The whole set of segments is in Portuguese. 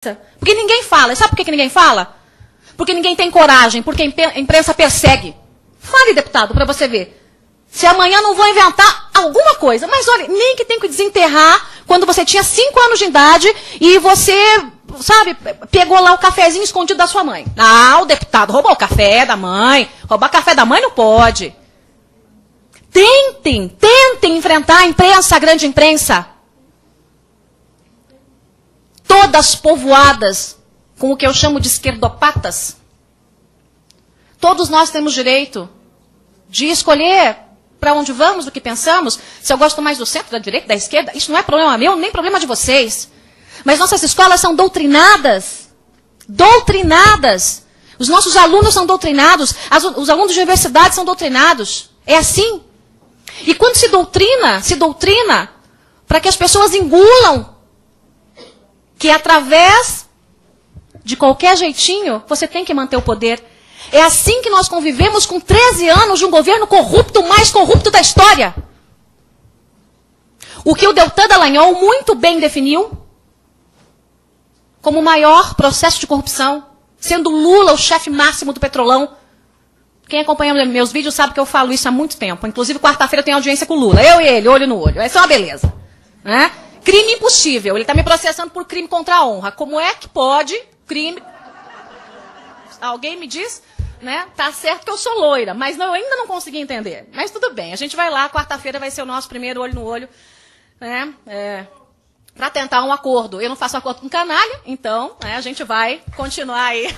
Porque ninguém fala. E sabe por que ninguém fala? Porque ninguém tem coragem, porque a imprensa persegue. Fale, deputado, para você ver. Se amanhã não vão inventar alguma coisa. Mas olha, nem que tem que desenterrar quando você tinha 5 anos de idade e você, sabe, pegou lá o cafezinho escondido da sua mãe. Ah, o deputado roubou o café da mãe. Roubar café da mãe não pode. Tentem enfrentar a imprensa, a grande imprensa. Todas povoadas com o que eu chamo de esquerdopatas. Todos nós temos direito de escolher para onde vamos, o que pensamos. Se eu gosto mais do centro, da direita, da esquerda, isso não é problema meu, nem problema de vocês. Mas nossas escolas são doutrinadas. Doutrinadas. Os nossos alunos são doutrinados. Os alunos de universidade são doutrinados. É assim. E quando se doutrina para que as pessoas engulam que através de qualquer jeitinho você tem que manter o poder. É assim que nós convivemos com 13 anos de um governo corrupto, mais corrupto da história. O que o Deltan Dallagnol muito bem definiu como o maior processo de corrupção, sendo Lula o chefe máximo do Petrolão. Quem acompanha meus vídeos sabe que eu falo isso há muito tempo. Inclusive, quarta-feira eu tenho audiência com o Lula. Eu e ele, olho no olho. Essa é uma beleza. Né? Crime impossível. Ele está me processando por crime contra a honra. Como é que pode crime... Alguém me diz, né? Tá certo que eu sou loira, mas eu ainda não consegui entender. Mas tudo bem, a gente vai lá, quarta-feira vai ser o nosso primeiro olho no olho, né? Para tentar um acordo. Eu não faço acordo com canalha, então né, a gente vai continuar aí.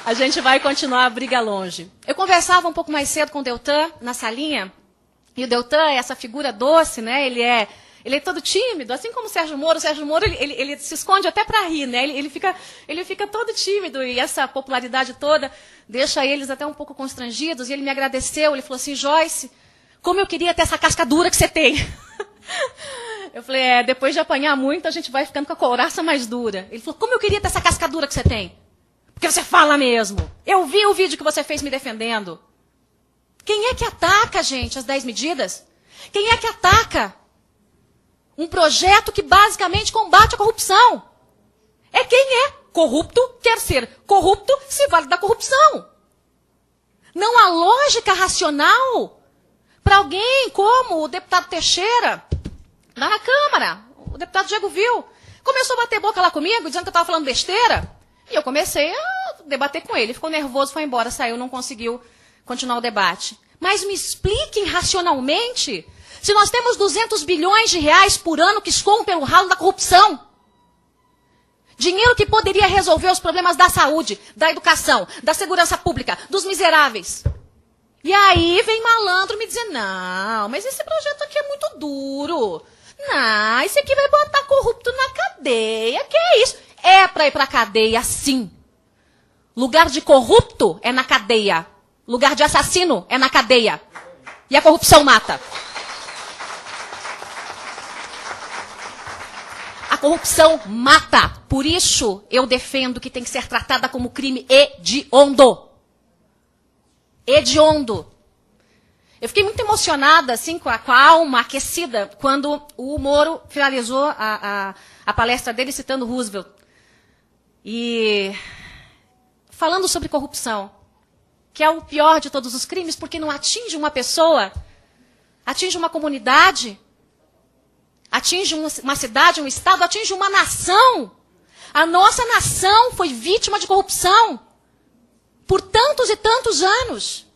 A gente vai continuar a briga longe. Eu conversava um pouco mais cedo com o Deltan, na salinha, e o Deltan é essa figura doce, né? Ele é todo tímido, assim como o Sérgio Moro. O Sérgio Moro, ele se esconde até para rir, né? Ele fica todo tímido, e essa popularidade toda deixa eles até um pouco constrangidos. E ele me agradeceu, ele falou assim, Joyce, como eu queria ter essa casca dura que você tem. Eu falei, depois de apanhar muito, a gente vai ficando com a couraça mais dura. Ele falou, como eu queria ter essa casca dura que você tem. Porque você fala mesmo. Eu vi o vídeo que você fez me defendendo. Quem é que ataca, gente, as 10 medidas? Quem é que ataca um projeto que basicamente combate a corrupção? É quem é corrupto quer ser corrupto se vale da corrupção. Não há lógica racional para alguém como o deputado Teixeira, lá na Câmara. O deputado Diego viu. Começou a bater boca lá comigo, dizendo que eu estava falando besteira. E eu comecei a debater com ele. Ficou nervoso, foi embora, saiu, não conseguiu continuar o debate. Mas me expliquem racionalmente se nós temos 200 bilhões de reais por ano que escoam pelo ralo da corrupção. Dinheiro que poderia resolver os problemas da saúde, da educação, da segurança pública, dos miseráveis. E aí vem malandro me dizer, não, mas esse projeto aqui é muito duro. Não, esse aqui vai botar corrupto na cadeia. Que é isso? É para ir para a cadeia, sim. Lugar de corrupto é na cadeia. Lugar de assassino é na cadeia. E a corrupção mata. A corrupção mata. Por isso, eu defendo que tem que ser tratada como crime hediondo. Hediondo. Eu fiquei muito emocionada, assim, com a alma aquecida, quando o Moro finalizou a palestra dele citando Roosevelt. E falando sobre corrupção, que é o pior de todos os crimes, porque não atinge uma pessoa, atinge uma comunidade, atinge uma cidade, um estado, atinge uma nação. A nossa nação foi vítima de corrupção por tantos e tantos anos.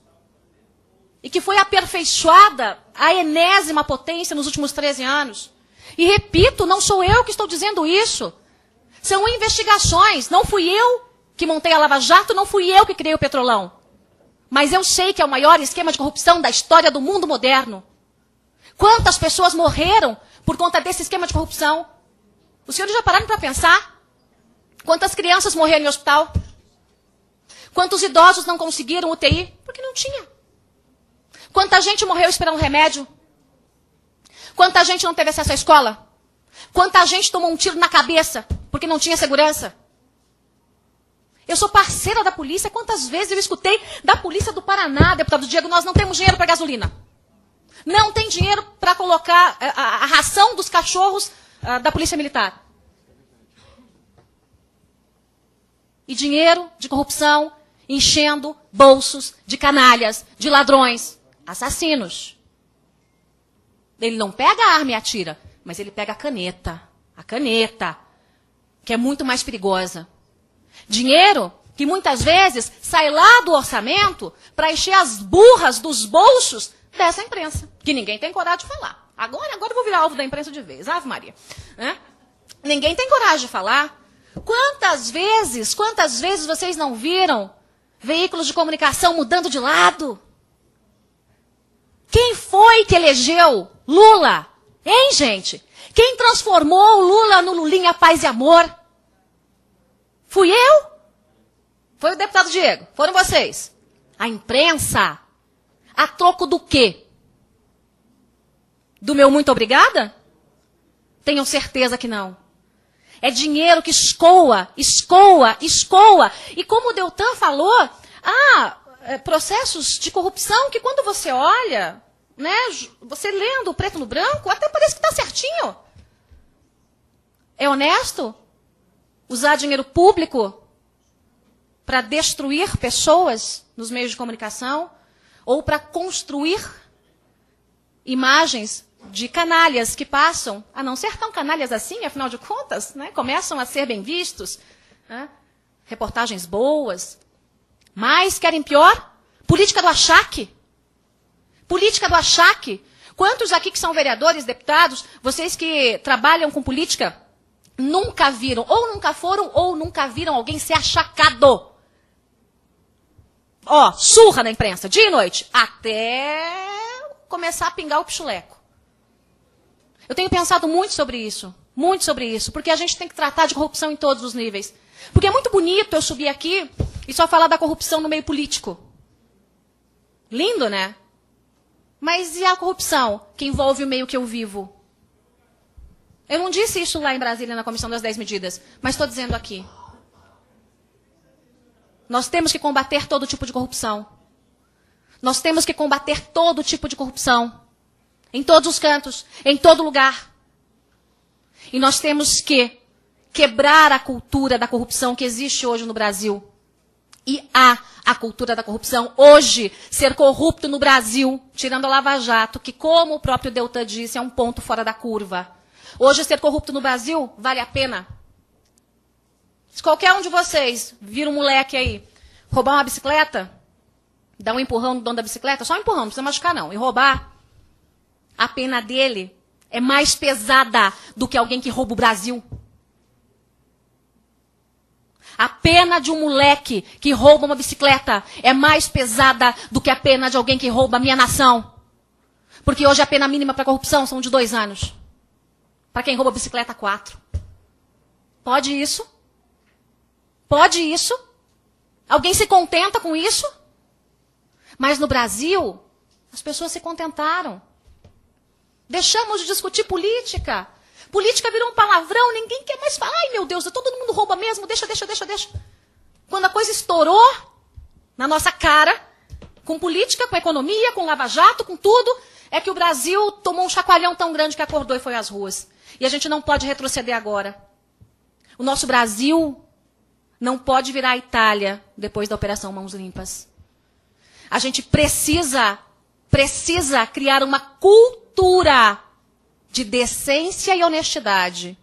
E que foi aperfeiçoada à enésima potência nos últimos 13 anos. E repito, não sou eu que estou dizendo isso. São investigações. Não fui eu que montei a Lava Jato, não fui eu que criei o Petrolão. Mas eu sei que é o maior esquema de corrupção da história do mundo moderno. Quantas pessoas morreram por conta desse esquema de corrupção? Os senhores já pararam para pensar? Quantas crianças morreram em hospital? Quantos idosos não conseguiram UTI? Porque não tinha. Quanta gente morreu esperando remédio? Quanta gente não teve acesso à escola? Quanta gente tomou um tiro na cabeça porque não tinha segurança? Eu sou parceira da polícia. Quantas vezes eu escutei da polícia do Paraná, deputado Diego, nós não temos dinheiro para gasolina. não tem dinheiro para colocar a ração dos cachorros da Polícia Militar. E dinheiro de corrupção enchendo bolsos de canalhas, de ladrões, assassinos. Ele não pega a arma e atira, mas ele pega a caneta, que é muito mais perigosa. Dinheiro que muitas vezes sai lá do orçamento para encher as burras dos bolsos dessa imprensa, que ninguém tem coragem de falar. Agora eu vou virar alvo da imprensa de vez, Ave Maria. Ninguém tem coragem de falar. Quantas vezes vocês não viram veículos de comunicação mudando de lado? Quem foi que elegeu Lula? Hein, gente? Quem transformou o Lula no Lulinha Paz e Amor? Fui eu? Foi o deputado Diego? Foram vocês? A imprensa? A troco do quê? Do meu muito obrigada? Tenho certeza que não. É dinheiro que escoa. E como o Deltan falou, processos de corrupção que quando você olha, né, você lendo o preto no branco, até parece que está certinho. É honesto usar dinheiro público para destruir pessoas nos meios de comunicação ou para construir imagens de canalhas que passam a não ser tão canalhas assim, afinal de contas, né, começam a ser bem vistos, né, reportagens boas. Mas querem pior? Política do achaque. Política do achaque. Quantos aqui que são vereadores, deputados, vocês que trabalham com política, nunca viram, ou nunca foram, ou nunca viram alguém ser achacado? Surra na imprensa, dia e noite, até começar a pingar o pichuleco. Eu tenho pensado muito sobre isso, porque a gente tem que tratar de corrupção em todos os níveis. Porque é muito bonito eu subir aqui e só falar da corrupção no meio político. Lindo, né? Mas e a corrupção que envolve o meio que eu vivo? Eu não disse isso lá em Brasília, na Comissão das 10 Medidas, mas estou dizendo aqui. Nós temos que combater todo tipo de corrupção. Nós temos que combater todo tipo de corrupção. Em todos os cantos, em todo lugar. E nós temos que quebrar a cultura da corrupção que existe hoje no Brasil. E há a cultura da corrupção. Hoje, ser corrupto no Brasil, tirando a Lava Jato, que como o próprio Deltan disse, é um ponto fora da curva. Hoje, ser corrupto no Brasil vale a pena. Se qualquer um de vocês vir um moleque aí, roubar uma bicicleta, dar um empurrão no dono da bicicleta, só um empurrão, não precisa machucar não, e roubar, a pena dele é mais pesada do que alguém que rouba o Brasil. A pena de um moleque que rouba uma bicicleta é mais pesada do que a pena de alguém que rouba a minha nação. Porque hoje a pena mínima para corrupção são de 2 anos. Para quem rouba bicicleta, 4. Pode isso? Pode isso? Alguém se contenta com isso? Mas no Brasil, as pessoas se contentaram. Deixamos de discutir política. Política virou um palavrão, ninguém quer mais falar. Ai, meu Deus, todo mundo rouba mesmo, deixa. Quando a coisa estourou na nossa cara, com política, com economia, com Lava Jato, com tudo, é que o Brasil tomou um chacoalhão tão grande que acordou e foi às ruas. E a gente não pode retroceder agora. O nosso Brasil não pode virar a Itália depois da Operação Mãos Limpas. A gente precisa criar uma cultura de decência e honestidade.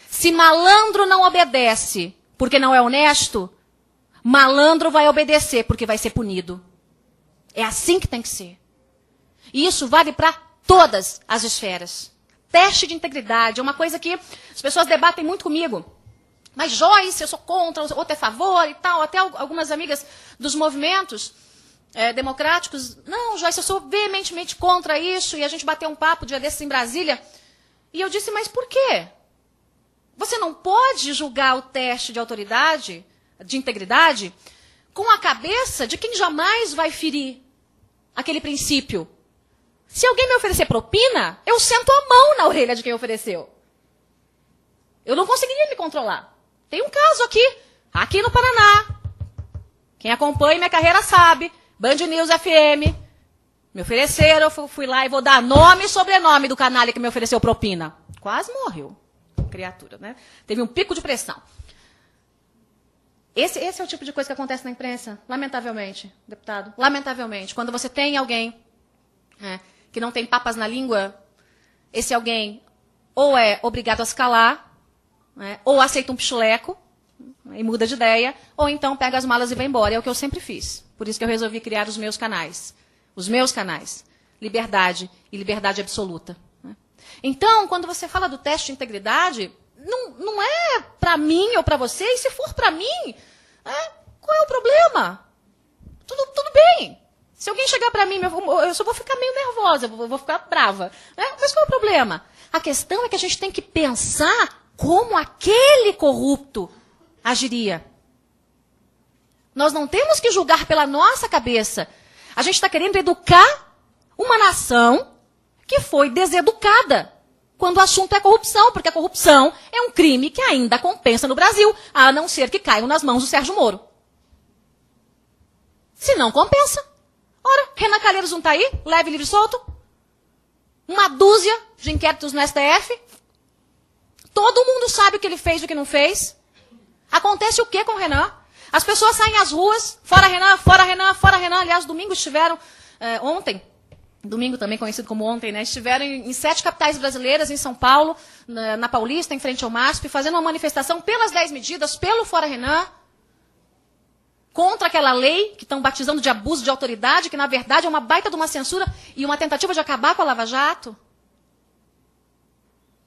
Se malandro não obedece porque não é honesto, malandro vai obedecer porque vai ser punido. É assim que tem que ser. E isso vale para todas as esferas. Teste de integridade é uma coisa que as pessoas debatem muito comigo. Mas Joyce, eu sou contra, outro é a favor e tal. Até algumas amigas dos movimentos democráticos. Não, Joyce, eu sou veementemente contra isso. E a gente bateu um papo dia desses em Brasília. E eu disse, mas por quê? Você não pode julgar o teste de autoridade, de integridade, com a cabeça de quem jamais vai ferir aquele princípio. Se alguém me oferecer propina, eu sento a mão na orelha de quem ofereceu. Eu não conseguiria me controlar. Tem um caso aqui no Paraná. Quem acompanha minha carreira sabe. Band News FM. Me ofereceram, eu fui lá e vou dar nome e sobrenome do canalha que me ofereceu propina. Quase morreu, criatura, né? Teve um pico de pressão. Esse é o tipo de coisa que acontece na imprensa, lamentavelmente, deputado. Lamentavelmente. Quando você tem alguém que não tem papas na língua, esse alguém ou é obrigado a se calar, ou aceita um pichuleco e muda de ideia, ou então pega as malas e vai embora. É o que eu sempre fiz. Por isso que eu resolvi criar os meus canais. Os meus canais. Liberdade e liberdade absoluta. Então, quando você fala do teste de integridade, não é para mim ou para você, e se for para mim, qual é o problema? Tudo bem. Se alguém chegar para mim, eu só vou ficar meio nervosa, vou ficar brava. Mas qual é o problema? A questão é que a gente tem que pensar como aquele corrupto agiria. Nós não temos que julgar pela nossa cabeça. A gente está querendo educar uma nação que foi deseducada quando o assunto é corrupção, porque a corrupção é um crime que ainda compensa no Brasil, a não ser que caiam nas mãos do Sérgio Moro. Se não compensa. Ora, Renan Calheiros não está aí? Leve, livre e solto? Uma dúzia de inquéritos no STF? Todo mundo sabe o que ele fez e o que não fez. Acontece o que com o Renan? As pessoas saem às ruas, fora Renan, fora Renan, fora Renan. Aliás, domingo estiveram, ontem, domingo também conhecido como ontem, né? Estiveram em 7 capitais brasileiras, em São Paulo, na Paulista, em frente ao MASP, fazendo uma manifestação pelas 10 medidas, pelo Fora Renan, contra aquela lei que estão batizando de abuso de autoridade, que na verdade é uma baita de uma censura e uma tentativa de acabar com a Lava Jato.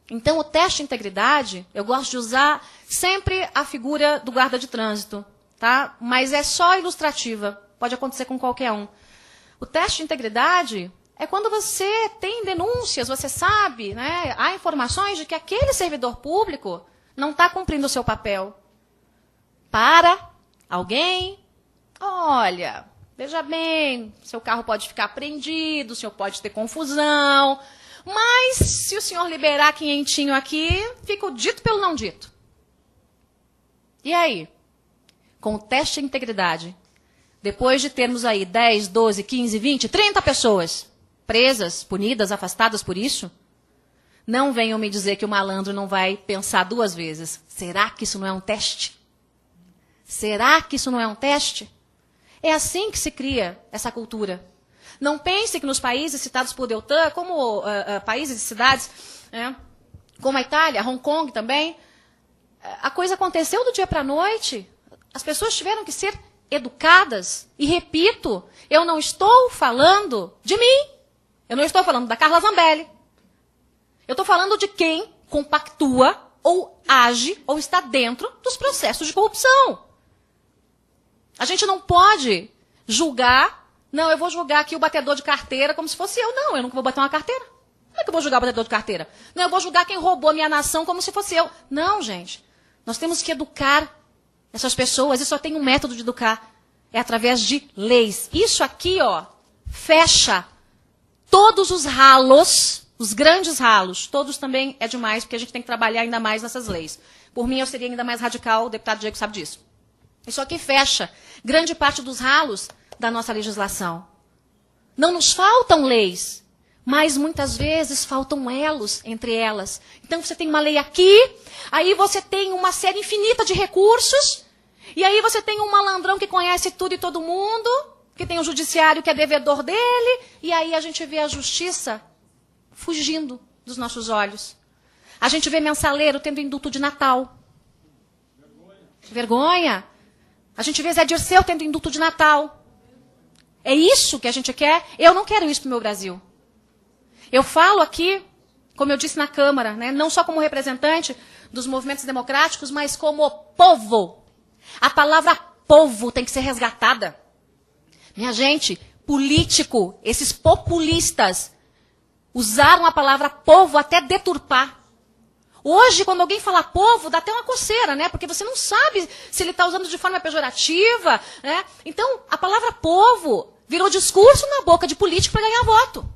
Então, o teste de integridade, eu gosto de usar sempre a figura do guarda de trânsito, tá? Mas é só ilustrativa, pode acontecer com qualquer um. O teste de integridade é quando você tem denúncias, você sabe, né, há informações de que aquele servidor público não está cumprindo o seu papel. Para alguém, olha, veja bem, seu carro pode ficar apreendido, o senhor pode ter confusão, mas se o senhor liberar quinhentinho aqui, fica o dito pelo não dito. E aí? Com o teste de integridade, depois de termos aí 10, 12, 15, 20, 30 pessoas presas, punidas, afastadas por isso, não venham me dizer que o malandro não vai pensar 2 vezes. Será que isso não é um teste? Será que isso não é um teste? É assim que se cria essa cultura. Não pense que nos países citados por Deltan, como países e cidades, como a Itália, Hong Kong também, a coisa aconteceu do dia para a noite. As pessoas tiveram que ser educadas. E repito, eu não estou falando de mim. Eu não estou falando da Carla Zambelli. Eu estou falando de quem compactua ou age ou está dentro dos processos de corrupção. A gente não pode julgar. Não, eu vou julgar aqui o batedor de carteira como se fosse eu. Não, eu nunca vou bater uma carteira. Como é que eu vou julgar o batedor de carteira? Não, eu vou julgar quem roubou a minha nação como se fosse eu. Não, gente. Nós temos que educar essas pessoas. E só tem um método de educar. É através de leis. Isso aqui, ó, fecha todos os ralos, os grandes ralos. Todos também é demais, porque a gente tem que trabalhar ainda mais nessas leis. Por mim, eu seria ainda mais radical, o deputado Diego sabe disso. Isso aqui fecha grande parte dos ralos da nossa legislação. Não nos faltam leis, mas muitas vezes faltam elos entre elas. Então você tem uma lei aqui, aí você tem uma série infinita de recursos, e aí você tem um malandrão que conhece tudo e todo mundo, que tem um judiciário que é devedor dele, e aí a gente vê a justiça fugindo dos nossos olhos. A gente vê mensaleiro tendo indulto de Natal. Vergonha. A gente vê Zé Dirceu tendo indulto de Natal. É isso que a gente quer? Eu não quero isso para o meu Brasil. Eu falo aqui, como eu disse na Câmara, né, não só como representante dos movimentos democráticos, mas como povo. A palavra povo tem que ser resgatada. Minha gente, político, esses populistas, usaram a palavra povo até deturpar. Hoje, quando alguém fala povo, dá até uma coceira, né? Porque você não sabe se ele está usando de forma pejorativa, né? Então, a palavra povo virou discurso na boca de político para ganhar voto.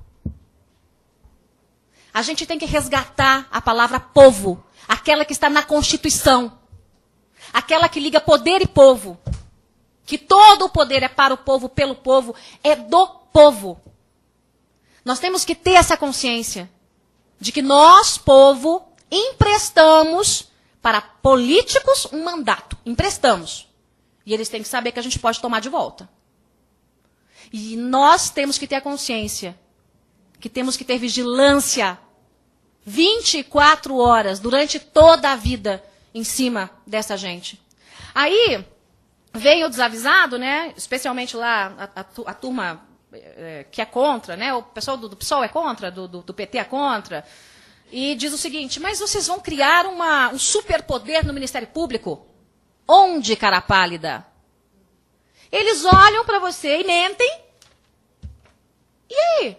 A gente tem que resgatar a palavra povo, aquela que está na Constituição, aquela que liga poder e povo, que todo o poder é para o povo, pelo povo, é do povo. Nós temos que ter essa consciência de que nós, povo, emprestamos para políticos um mandato. Emprestamos. E eles têm que saber que a gente pode tomar de volta. E nós temos que ter a consciência que temos que ter vigilância 24 horas durante toda a vida em cima dessa gente. Aí veio o desavisado, né? Especialmente lá a turma que é contra, né? O pessoal do PSOL é contra, do PT é contra. E diz o seguinte: mas vocês vão criar um superpoder no Ministério Público? Onde, cara pálida? Eles olham para você e mentem. E aí?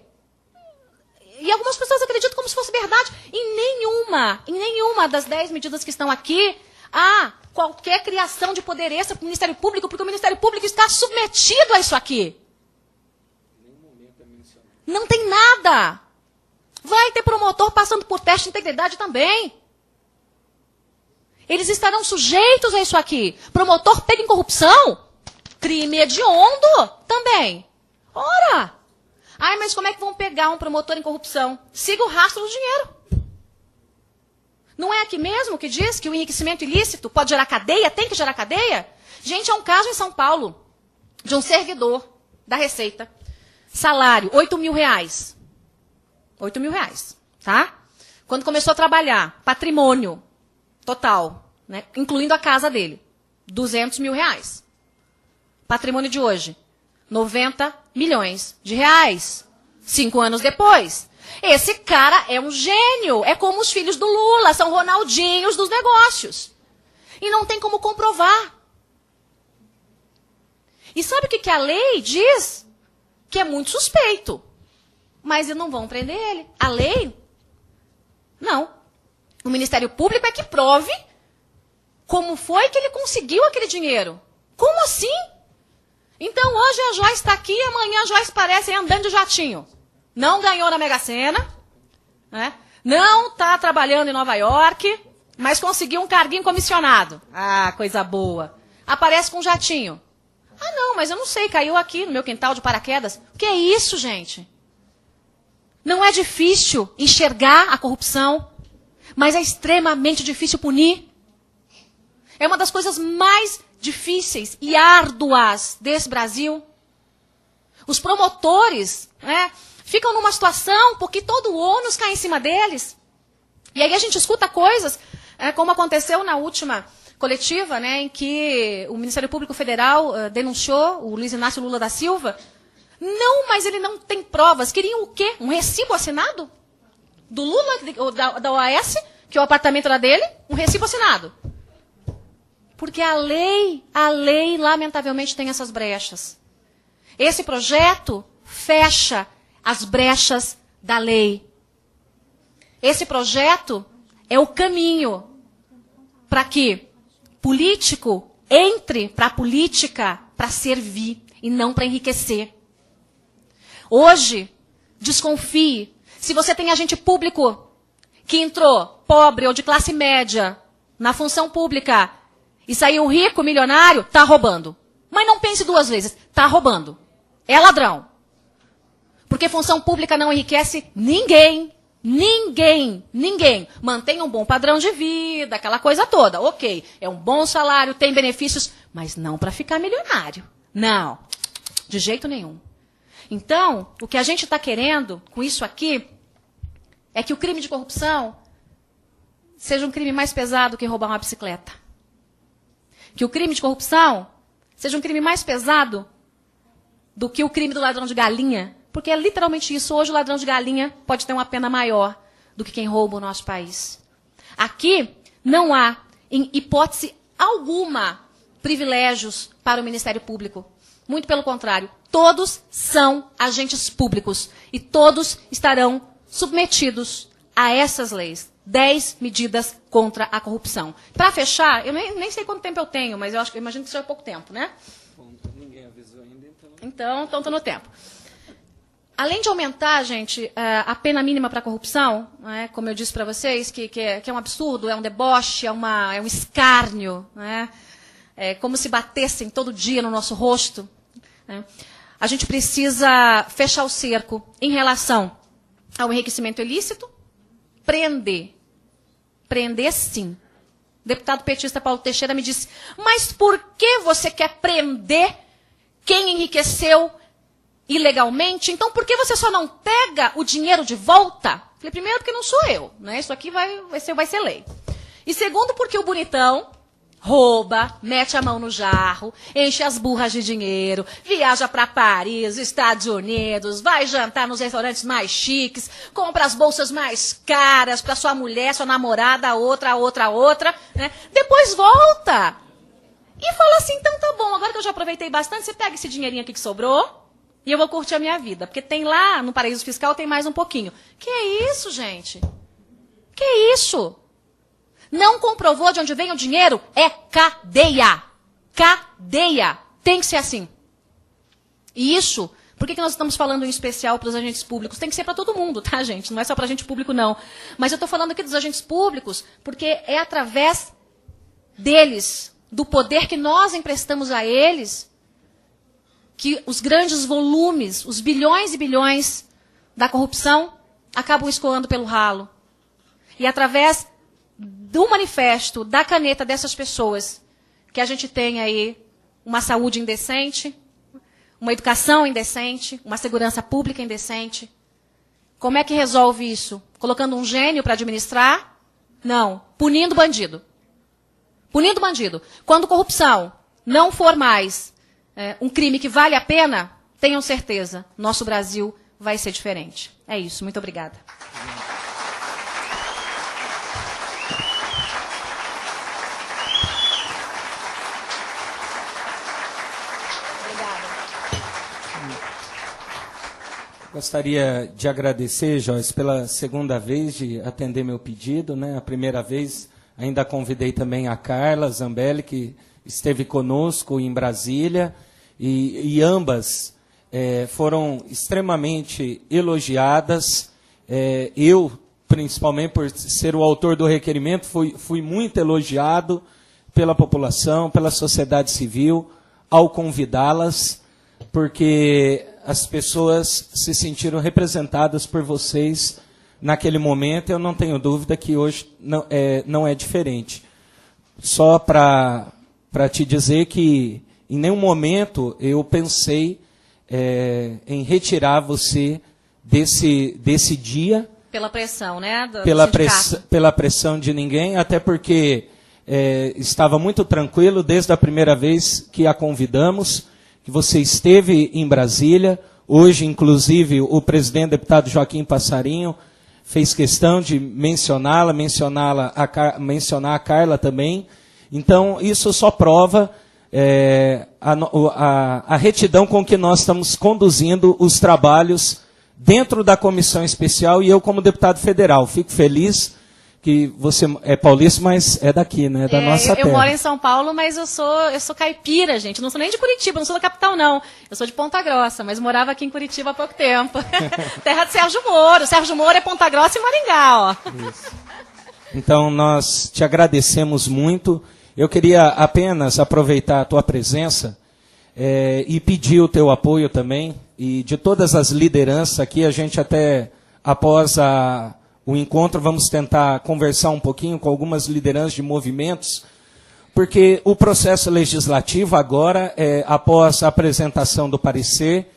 E algumas pessoas acreditam como se fosse verdade. Em nenhuma das 10 medidas que estão aqui há qualquer criação de poder extra para o Ministério Público, porque o Ministério Público está submetido a isso aqui. Não tem nada. Vai ter promotor passando por teste de integridade também. Eles estarão sujeitos a isso aqui. Promotor pega em corrupção, crime hediondo também. Ora! Ai, mas como é que vão pegar um promotor em corrupção? Siga o rastro do dinheiro. Não é aqui mesmo que diz que o enriquecimento ilícito pode gerar cadeia? Tem que gerar cadeia? Gente, é um caso em São Paulo de um servidor da Receita. Salário, R$8.000. R$8.000, tá? Quando começou a trabalhar, patrimônio total, né, incluindo a casa dele, R$200.000. Patrimônio de hoje, 90 milhões de reais. 5 anos depois. Esse cara é um gênio. É como os filhos do Lula, são Ronaldinhos dos negócios. E não tem como comprovar. E sabe o que a lei diz? Que é muito suspeito. Mas não vão prender ele. A lei? Não. O Ministério Público é que prove como foi que ele conseguiu aquele dinheiro. Como assim? Então, hoje a Joyce está aqui, amanhã a Joyce parece andando de jatinho. Não ganhou na Mega Sena, né? Não está trabalhando em Nova York, mas conseguiu um carguinho comissionado. Ah, coisa boa. Aparece com um jatinho. Ah, não, mas eu não sei, caiu aqui no meu quintal de paraquedas. O que é isso, gente? Não é difícil enxergar a corrupção, mas é extremamente difícil punir. É uma das coisas mais difíceis e árduas desse Brasil. Os promotores, né, ficam numa situação porque todo o ônus cai em cima deles. E aí a gente escuta coisas, como aconteceu na última coletiva, né, em que o Ministério Público Federal denunciou o Luiz Inácio Lula da Silva. Não, mas ele não tem provas. Queriam o quê? Um recibo assinado? Do Lula, da OAS, que o apartamento era dele, um recibo assinado. Porque a lei, lamentavelmente, tem essas brechas. Esse projeto fecha as brechas da lei. Esse projeto é o caminho para que político entre para a política para servir e não para enriquecer. Hoje, desconfie. Se você tem agente público que entrou pobre ou de classe média na função pública e saiu rico, milionário, está roubando. Mas não pense 2 vezes, está roubando. É ladrão. Porque função pública não enriquece ninguém. Ninguém. Mantém um bom padrão de vida, aquela coisa toda. Ok, é um bom salário, tem benefícios, mas não para ficar milionário. Não, de jeito nenhum. Então, o que a gente está querendo com isso aqui é que o crime de corrupção seja um crime mais pesado que roubar uma bicicleta. Que o crime de corrupção seja um crime mais pesado do que o crime do ladrão de galinha. Porque é literalmente isso. Hoje o ladrão de galinha pode ter uma pena maior do que quem rouba o nosso país. Aqui não há, em hipótese alguma, privilégios para o Ministério Público. Muito pelo contrário. Todos são agentes públicos. E todos estarão submetidos a essas leis. 10 medidas contra a corrupção. Para fechar, eu nem sei quanto tempo eu tenho, mas eu imagino que seja pouco tempo, né? Bom, ninguém avisou ainda, então... Então estou no tempo. Além de aumentar, gente, a pena mínima para a corrupção, né, como eu disse para vocês, que é um absurdo, é um deboche, é um escárnio, né, é como se batessem todo dia no nosso rosto, né, a gente precisa fechar o cerco em relação ao enriquecimento ilícito, prender. Prender, sim. O deputado petista Paulo Teixeira me disse, mas por que você quer prender quem enriqueceu ilegalmente? Então, por que você só não pega o dinheiro de volta? Falei, primeiro, porque não sou eu, né? Isso aqui vai ser lei. E segundo, porque o bonitão rouba, mete a mão no jarro, enche as burras de dinheiro, viaja para Paris, Estados Unidos, vai jantar nos restaurantes mais chiques, compra as bolsas mais caras para sua mulher, sua namorada, outra, né? Depois volta e fala assim, então tá bom, agora que eu já aproveitei bastante, você pega esse dinheirinho aqui que sobrou e eu vou curtir a minha vida. Porque tem lá, no paraíso fiscal, tem mais um pouquinho. Que é isso, gente? Que é isso? Não comprovou de onde vem o dinheiro? É cadeia. Cadeia. Tem que ser assim. E isso, por que nós estamos falando em especial para os agentes públicos? Tem que ser para todo mundo, tá, gente? Não é só para agente público, não. Mas eu estou falando aqui dos agentes públicos porque é através deles, do poder que nós emprestamos a eles, que os grandes volumes, os bilhões e bilhões da corrupção acabam escoando pelo ralo. E através do manifesto, da caneta dessas pessoas, que a gente tem aí uma saúde indecente, uma educação indecente, uma segurança pública indecente. Como é que resolve isso? Colocando um gênio para administrar? Não. Punindo bandido. Punindo bandido. Quando corrupção não for mais um crime que vale a pena, tenham certeza, nosso Brasil vai ser diferente. É isso. Muito obrigada. Gostaria de agradecer, Joyce, pela segunda vez de atender meu pedido, né? A primeira vez ainda convidei também a Carla Zambelli, que esteve conosco em Brasília, e ambas foram extremamente elogiadas. Eu, principalmente por ser o autor do requerimento, fui muito elogiado pela população, pela sociedade civil, ao convidá-las, porque as pessoas se sentiram representadas por vocês naquele momento. Eu não tenho dúvida que hoje não é diferente. Só para te dizer que em nenhum momento eu pensei em retirar você desse dia. Pela pressão, né? Pela pressão de ninguém, até porque estava muito tranquilo desde a primeira vez que a convidamos, que você esteve em Brasília. Hoje, inclusive, o presidente deputado Joaquim Passarinho fez questão de mencionar a Carla também. Então, isso só prova a retidão com que nós estamos conduzindo os trabalhos dentro da comissão especial, e eu, como deputado federal, fico feliz que você é paulista, mas é daqui, né? Da nossa terra. Eu moro em São Paulo, mas eu sou caipira, gente. Não sou nem de Curitiba, não sou da capital, não. Eu sou de Ponta Grossa, mas morava aqui em Curitiba há pouco tempo. Terra de Sérgio Moro. Sérgio Moro é Ponta Grossa e Maringá, ó. Isso. Então, nós te agradecemos muito. Eu queria apenas aproveitar a tua presença e pedir o teu apoio também, e de todas as lideranças aqui. A gente até, após o encontro, vamos tentar conversar um pouquinho com algumas lideranças de movimentos, porque o processo legislativo agora, após a apresentação do parecer,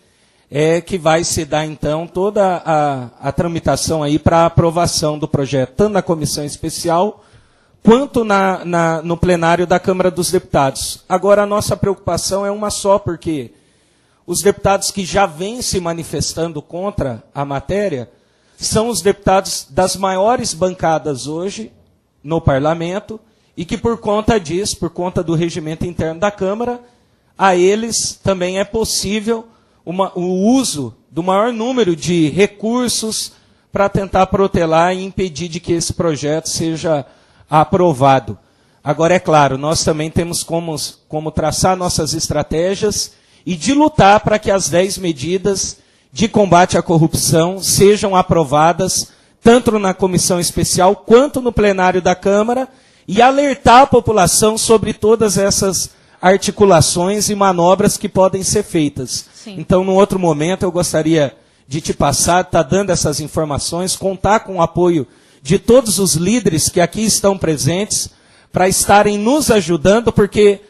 que vai se dar, então, toda a tramitação aí para a aprovação do projeto, tanto na comissão especial, quanto no plenário da Câmara dos Deputados. Agora, a nossa preocupação é uma só, porque os deputados que já vêm se manifestando contra a matéria são os deputados das maiores bancadas hoje no parlamento, e que por conta disso, por conta do regimento interno da Câmara, a eles também é possível o uso do maior número de recursos para tentar protelar e impedir de que esse projeto seja aprovado. Agora, é claro, nós também temos como traçar nossas estratégias e de lutar para que as 10 medidas de combate à corrupção sejam aprovadas, tanto na comissão especial quanto no plenário da Câmara, e alertar a população sobre todas essas articulações e manobras que podem ser feitas. Sim. Então, num outro momento, eu gostaria de te passar, estar dando essas informações, contar com o apoio de todos os líderes que aqui estão presentes, para estarem nos ajudando, porque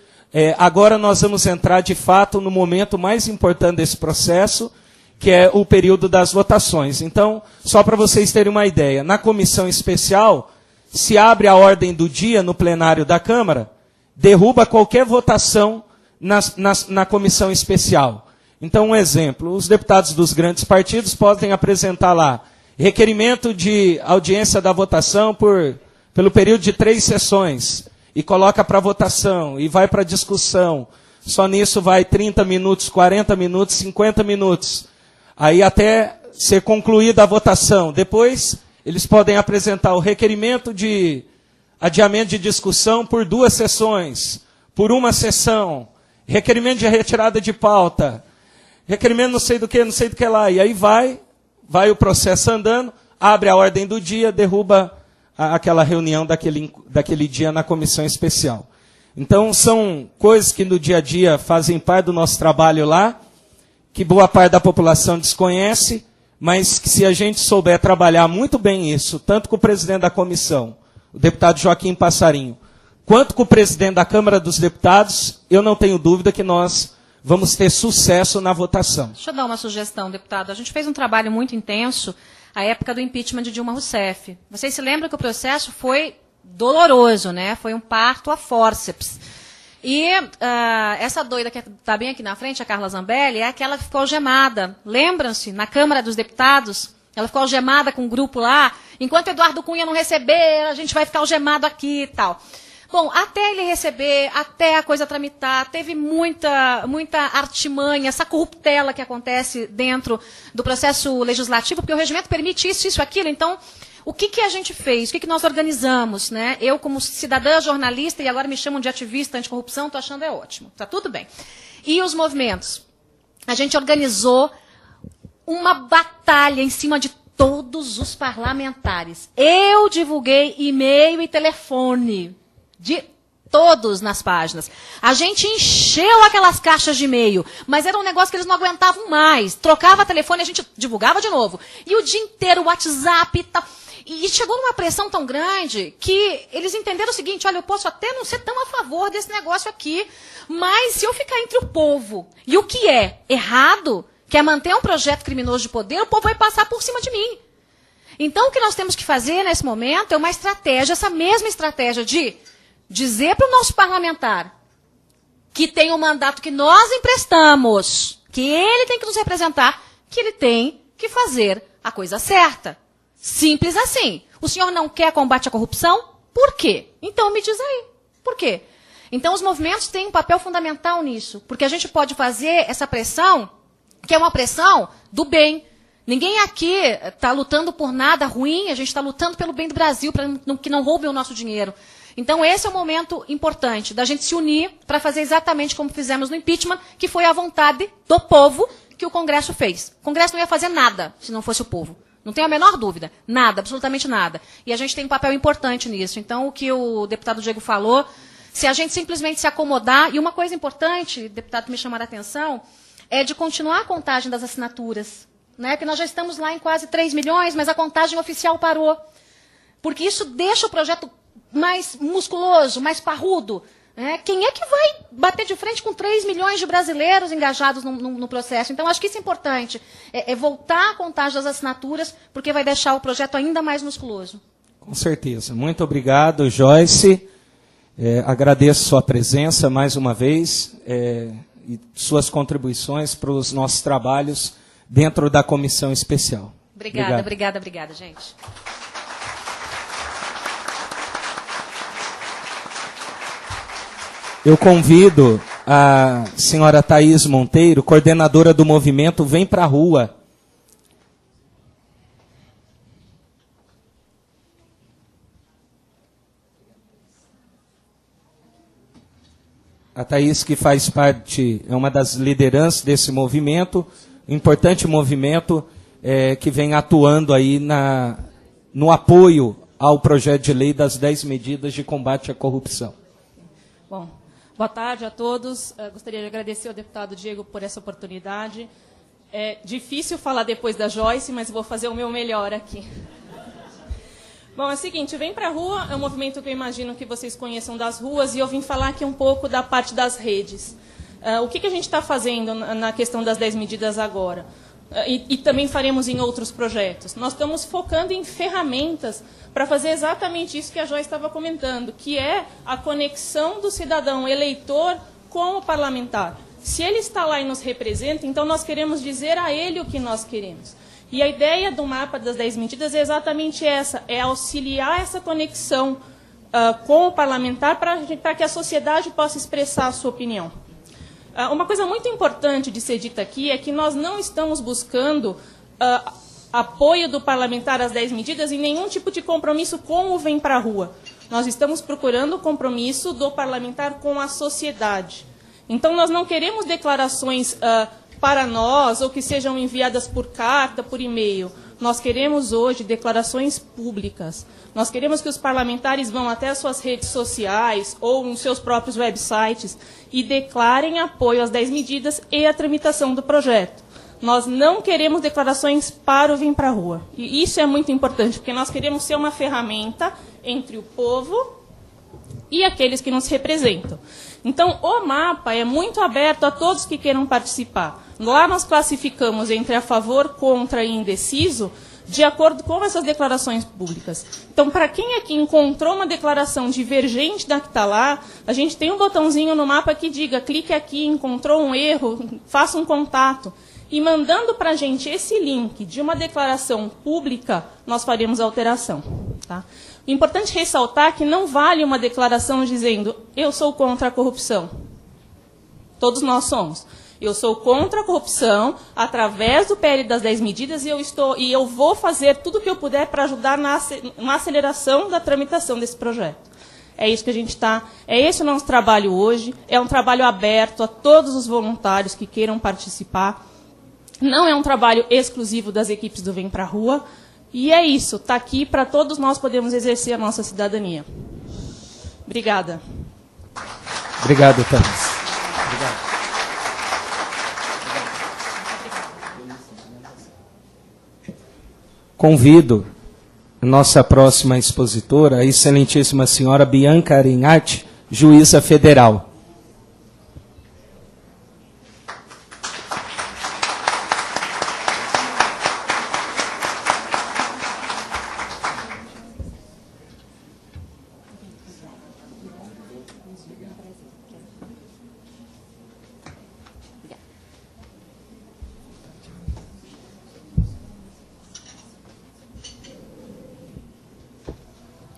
agora nós vamos entrar, de fato, no momento mais importante desse processo, que é o período das votações. Então, só para vocês terem uma ideia, na comissão especial, se abre a ordem do dia no plenário da Câmara, derruba qualquer votação na comissão especial. Então, um exemplo, os deputados dos grandes partidos podem apresentar lá requerimento de audiência da votação pelo período de 3 sessões, e coloca para votação, e vai para discussão. Só nisso vai 30 minutos, 40 minutos, 50 minutos. Aí até ser concluída a votação. Depois, eles podem apresentar o requerimento de adiamento de discussão por 2 sessões, por 1 sessão, requerimento de retirada de pauta, requerimento não sei do que lá. E aí vai o processo andando, abre a ordem do dia, derruba aquela reunião daquele dia na comissão especial. Então, são coisas que no dia a dia fazem parte do nosso trabalho lá, que boa parte da população desconhece, mas que se a gente souber trabalhar muito bem isso, tanto com o presidente da comissão, o deputado Joaquim Passarinho, quanto com o presidente da Câmara dos Deputados, eu não tenho dúvida que nós vamos ter sucesso na votação. Deixa eu dar uma sugestão, deputado. A gente fez um trabalho muito intenso à época do impeachment de Dilma Rousseff. Vocês se lembram que o processo foi doloroso, né? Foi um parto a fórceps. E essa doida que está bem aqui na frente, a Carla Zambelli, é aquela que ficou algemada. Lembram-se? Na Câmara dos Deputados, ela ficou algemada com um grupo lá. Enquanto Eduardo Cunha não receber, a gente vai ficar algemado aqui e tal. Bom, até ele receber, até a coisa tramitar, teve muita artimanha, essa corruptela que acontece dentro do processo legislativo, porque o regimento permite isso, aquilo. Então, o que a gente fez? O que nós organizamos? Né? Eu, como cidadã, jornalista, e agora me chamam de ativista anticorrupção, estou achando ótimo. Está tudo bem. E os movimentos? A gente organizou uma batalha em cima de todos os parlamentares. Eu divulguei e-mail e telefone de todos nas páginas. A gente encheu aquelas caixas de e-mail, mas era um negócio que eles não aguentavam mais. Trocava telefone, a gente divulgava de novo. E o dia inteiro, o WhatsApp e tal. E chegou numa pressão tão grande que eles entenderam o seguinte: olha, eu posso até não ser tão a favor desse negócio aqui, mas se eu ficar entre o povo e o que é errado, que é manter um projeto criminoso de poder, o povo vai passar por cima de mim. Então, o que nós temos que fazer nesse momento é uma estratégia, essa mesma estratégia de dizer para o nosso parlamentar que tem um mandato que nós emprestamos, que ele tem que nos representar, que ele tem que fazer a coisa certa. Simples assim. O senhor não quer combate à corrupção? Por quê? Então me diz aí. Por quê? Então os movimentos têm um papel fundamental nisso, porque a gente pode fazer essa pressão, que é uma pressão do bem. Ninguém aqui está lutando por nada ruim, a gente está lutando pelo bem do Brasil, para que não roubem o nosso dinheiro. Então, esse é o momento importante da gente se unir para fazer exatamente como fizemos no impeachment, que foi a vontade do povo que o Congresso fez. O Congresso não ia fazer nada se não fosse o povo. Não tenho a menor dúvida. Nada, absolutamente nada. E a gente tem um papel importante nisso. Então, o que o deputado Diego falou, se a gente simplesmente se acomodar, e uma coisa importante, deputado, que me chamaram a atenção, é de continuar a contagem das assinaturas. Né? Porque nós já estamos lá em quase 3 milhões, mas a contagem oficial parou. Porque isso deixa o projeto mais musculoso, mais parrudo. Né? Quem é que vai bater de frente com 3 milhões de brasileiros engajados no processo? Então, acho que isso é importante. É voltar a contagem das assinaturas, porque vai deixar o projeto ainda mais musculoso. Com certeza. Muito obrigado, Joyce. Agradeço sua presença mais uma vez e suas contribuições para os nossos trabalhos dentro da comissão especial. Obrigada, gente. Eu convido a senhora Thaís Monteiro, coordenadora do movimento Vem Pra Rua. A Thaís, que faz parte, é uma das lideranças desse movimento, um importante movimento que vem atuando aí no apoio ao projeto de lei das 10 medidas de combate à corrupção. Bom, Boa tarde a todos. Gostaria de agradecer ao deputado Diego por essa oportunidade. É difícil falar depois da Joyce, mas vou fazer o meu melhor aqui. Bom, é o seguinte, Vem Pra Rua é um movimento que eu imagino que vocês conheçam das ruas, e eu vim falar aqui um pouco da parte das redes. O que a gente está fazendo na questão das 10 medidas agora? E também faremos em outros projetos. Nós estamos focando em ferramentas para fazer exatamente isso que a Joyce estava comentando, que é a conexão do cidadão eleitor com o parlamentar. Se ele está lá e nos representa, então nós queremos dizer a ele o que nós queremos. E a ideia do mapa das 10 medidas é exatamente essa, é auxiliar essa conexão com o parlamentar para que a sociedade possa expressar a sua opinião. Uma coisa muito importante de ser dita aqui é que nós não estamos buscando apoio do parlamentar às 10 medidas em nenhum tipo de compromisso com o Vem Pra Rua. Nós estamos procurando o compromisso do parlamentar com a sociedade. Então, nós não queremos declarações para nós, ou que sejam enviadas por carta, por e-mail. Nós queremos hoje declarações públicas. Nós queremos que os parlamentares vão até as suas redes sociais ou nos seus próprios websites e declarem apoio às 10 medidas e à tramitação do projeto. Nós não queremos declarações para o Vem Pra Rua. E isso é muito importante, porque nós queremos ser uma ferramenta entre o povo e aqueles que nos representam. Então, o mapa é muito aberto a todos que queiram participar. Lá nós classificamos entre a favor, contra e indeciso, de acordo com essas declarações públicas. Então, para quem aqui encontrou uma declaração divergente da que está lá, a gente tem um botãozinho no mapa que diga, clique aqui, encontrou um erro, faça um contato. E mandando para a gente esse link de uma declaração pública, nós faremos a alteração. Tá? O importante é ressaltar que não vale uma declaração dizendo eu sou contra a corrupção. Todos nós somos. Eu sou contra a corrupção através do PL das 10 medidas e eu vou fazer tudo o que eu puder para ajudar na aceleração da tramitação desse projeto. É isso que a gente está. É esse o nosso trabalho hoje. É um trabalho aberto a todos os voluntários que queiram participar. Não é um trabalho exclusivo das equipes do Vem Pra Rua. E é isso, está aqui para todos nós podermos exercer a nossa cidadania. Obrigada. Obrigado, Thaís. Obrigado. Convido a nossa próxima expositora, a excelentíssima senhora Bianca Arinhati, juíza federal.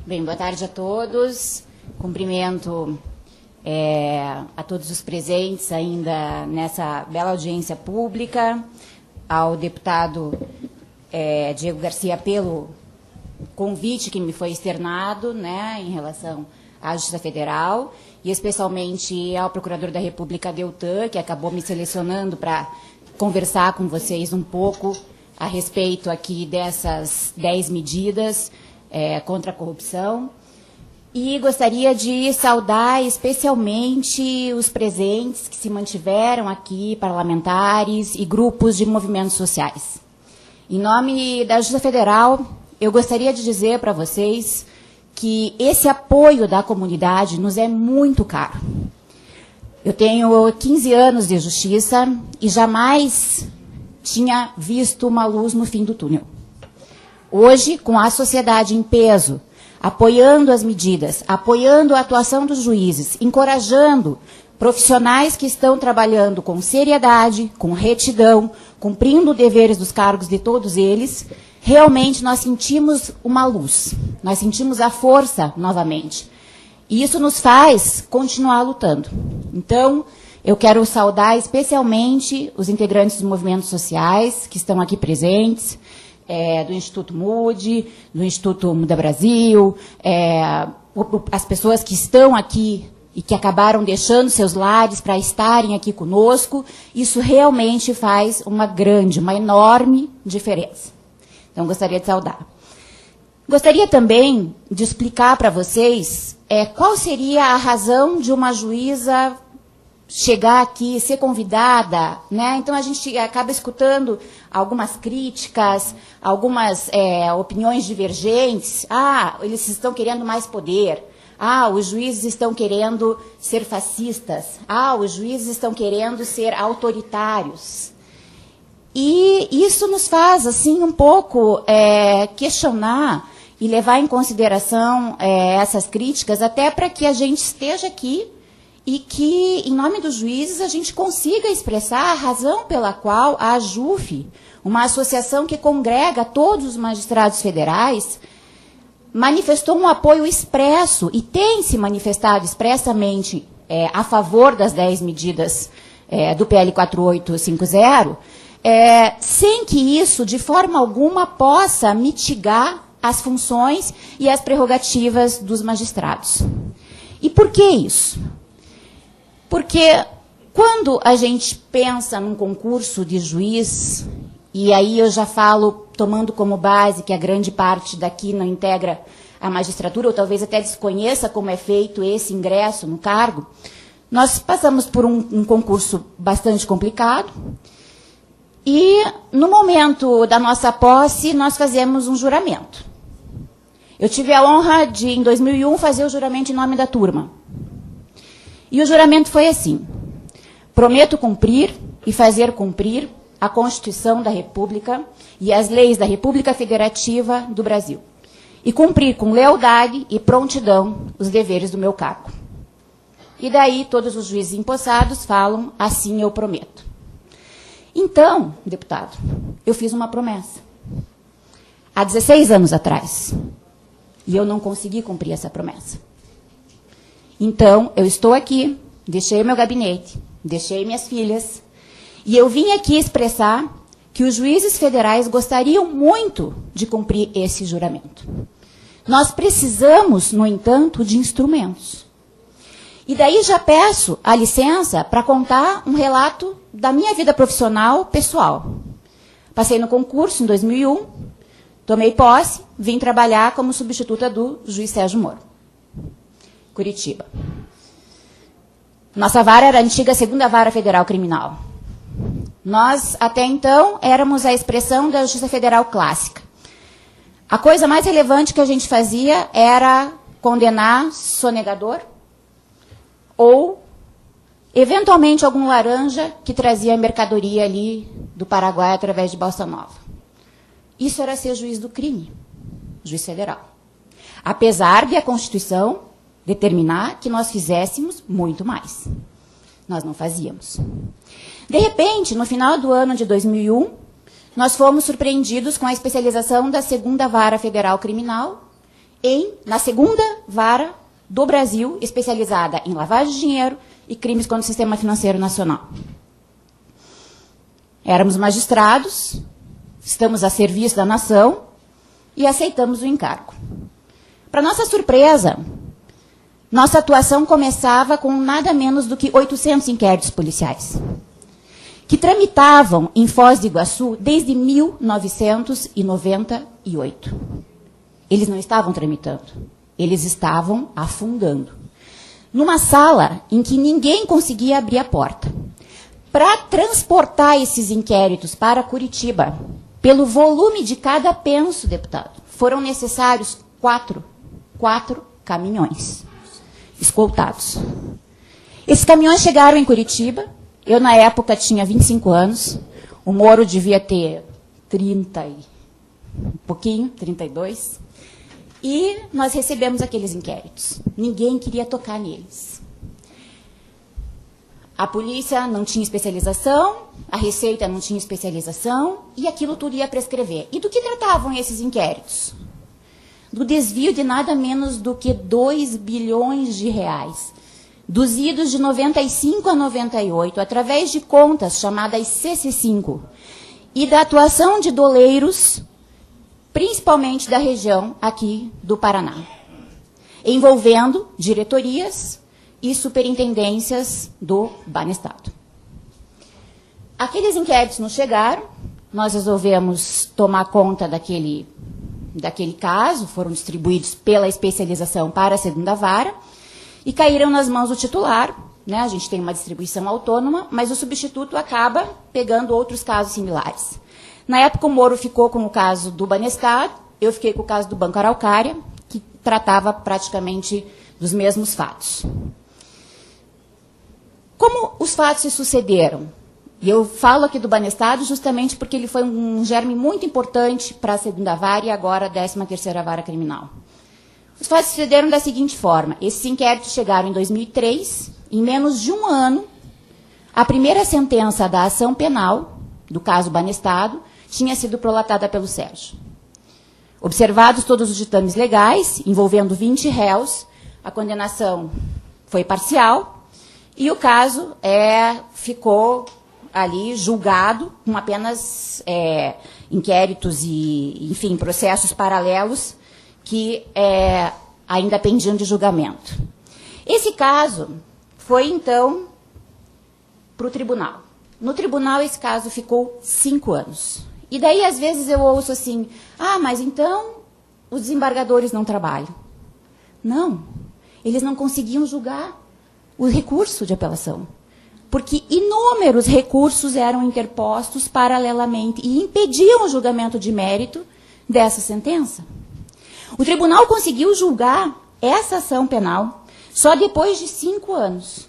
Bem, boa tarde a todos. Cumprimento a todos os presentes ainda nessa bela audiência pública, ao deputado Diego Garcia pelo convite que me foi externado, né, em relação à Justiça Federal, e especialmente ao Procurador da República, Deltan, que acabou me selecionando para conversar com vocês um pouco a respeito aqui dessas 10 medidas contra a corrupção. E gostaria de saudar especialmente os presentes que se mantiveram aqui, parlamentares e grupos de movimentos sociais. Em nome da Justiça Federal, eu gostaria de dizer para vocês que esse apoio da comunidade nos é muito caro. Eu tenho 15 anos de justiça e jamais tinha visto uma luz no fim do túnel. Hoje, com a sociedade em peso, apoiando as medidas, apoiando a atuação dos juízes, encorajando profissionais que estão trabalhando com seriedade, com retidão, cumprindo os deveres dos cargos de todos eles, realmente nós sentimos uma luz, nós sentimos a força novamente. E isso nos faz continuar lutando. Então, eu quero saudar especialmente os integrantes dos movimentos sociais que estão aqui presentes, do Instituto Mude, do Instituto Muda Brasil, as pessoas que estão aqui e que acabaram deixando seus lares para estarem aqui conosco. Isso realmente faz uma enorme diferença. Então, gostaria de saudar. Gostaria também de explicar para vocês qual seria a razão de uma juíza chegar aqui, ser convidada, né? Então a gente acaba escutando algumas críticas, algumas opiniões divergentes. Eles estão querendo mais poder. Os juízes estão querendo ser fascistas. Os juízes estão querendo ser autoritários. E isso nos faz, assim, um pouco questionar e levar em consideração essas críticas, até para que a gente esteja aqui e que, em nome dos juízes, a gente consiga expressar a razão pela qual a AJUF, uma associação que congrega todos os magistrados federais, manifestou um apoio expresso e tem se manifestado expressamente a favor das 10 medidas do PL 4850, sem que isso, de forma alguma, possa mitigar as funções e as prerrogativas dos magistrados. E por que isso? Porque quando a gente pensa num concurso de juiz, e aí eu já falo tomando como base que a grande parte daqui não integra a magistratura, ou talvez até desconheça como é feito esse ingresso no cargo, nós passamos por um concurso bastante complicado, e no momento da nossa posse nós fazemos um juramento. Eu tive a honra de, em 2001, fazer o juramento em nome da turma. E o juramento foi assim: prometo cumprir e fazer cumprir a Constituição da República e as leis da República Federativa do Brasil, e cumprir com lealdade e prontidão os deveres do meu cargo. E daí todos os juízes empossados falam: assim eu prometo. Então, deputado, eu fiz uma promessa há 16 anos atrás, e eu não consegui cumprir essa promessa. Então, eu estou aqui, deixei meu gabinete, deixei minhas filhas, e eu vim aqui expressar que os juízes federais gostariam muito de cumprir esse juramento. Nós precisamos, no entanto, de instrumentos. E daí já peço a licença para contar um relato da minha vida profissional pessoal. Passei no concurso em 2001, tomei posse, vim trabalhar como substituta do juiz Sérgio Moro. Curitiba. Nossa vara era a antiga 2ª Vara Federal Criminal. Nós, até então, éramos a expressão da Justiça Federal clássica. A coisa mais relevante que a gente fazia era condenar sonegador ou, eventualmente, algum laranja que trazia mercadoria ali do Paraguai através de Balsa Nova. Isso era ser juiz do crime, juiz federal. Apesar de a Constituição determinar que nós fizéssemos muito mais. Nós não fazíamos. De repente, no final do ano de 2001, nós fomos surpreendidos com a especialização da 2ª Vara Federal Criminal na 2ª Vara do Brasil, especializada em lavagem de dinheiro e crimes contra o sistema financeiro nacional. Éramos magistrados, estamos a serviço da nação e aceitamos o encargo. Para nossa surpresa, nossa atuação começava com nada menos do que 800 inquéritos policiais, que tramitavam em Foz do Iguaçu desde 1998. Eles não estavam tramitando, eles estavam afundando. Numa sala em que ninguém conseguia abrir a porta. Para transportar esses inquéritos para Curitiba, pelo volume de cada penso, deputado, foram necessários quatro caminhões escoltados. Esses caminhões chegaram em Curitiba. Eu, na época, tinha 25 anos. O Moro devia ter 30 e um pouquinho, 32. E nós recebemos aqueles inquéritos. Ninguém queria tocar neles. A polícia não tinha especialização, a Receita não tinha especialização, e aquilo tudo ia prescrever. E do que tratavam esses inquéritos? Do desvio de nada menos do que 2 bilhões de reais, dos idos de 95 a 98, através de contas chamadas CC5, e da atuação de doleiros, principalmente da região aqui do Paraná, envolvendo diretorias e superintendências do Banestado. Aqueles inquéritos nos chegaram, nós resolvemos tomar conta daquele caso foram distribuídos pela especialização para a segunda vara e caíram nas mãos do titular. Né? A gente tem uma distribuição autônoma, mas o substituto acaba pegando outros casos similares. Na época, o Moro ficou com o caso do Banestado, eu fiquei com o caso do Banco Araucária, que tratava praticamente dos mesmos fatos. Como os fatos se sucederam? E eu falo aqui do Banestado justamente porque ele foi um germe muito importante para a segunda vara e agora a 13ª Vara Criminal. Os fatos se sucederam da seguinte forma. Esses inquéritos chegaram em 2003. Em menos de um ano, a primeira sentença da ação penal, do caso Banestado, tinha sido prolatada pelo Sérgio. Observados todos os ditames legais, envolvendo 20 réus, a condenação foi parcial e o caso ficou ali julgado com apenas inquéritos e, enfim, processos paralelos que ainda pendiam de julgamento. Esse caso foi, então, para o tribunal. No tribunal, esse caso ficou 5 anos. E daí, às vezes, eu ouço assim, mas então os desembargadores não trabalham. Não, eles não conseguiam julgar o recurso de apelação. Porque inúmeros recursos eram interpostos paralelamente e impediam o julgamento de mérito dessa sentença. O tribunal conseguiu julgar essa ação penal só depois de 5 anos.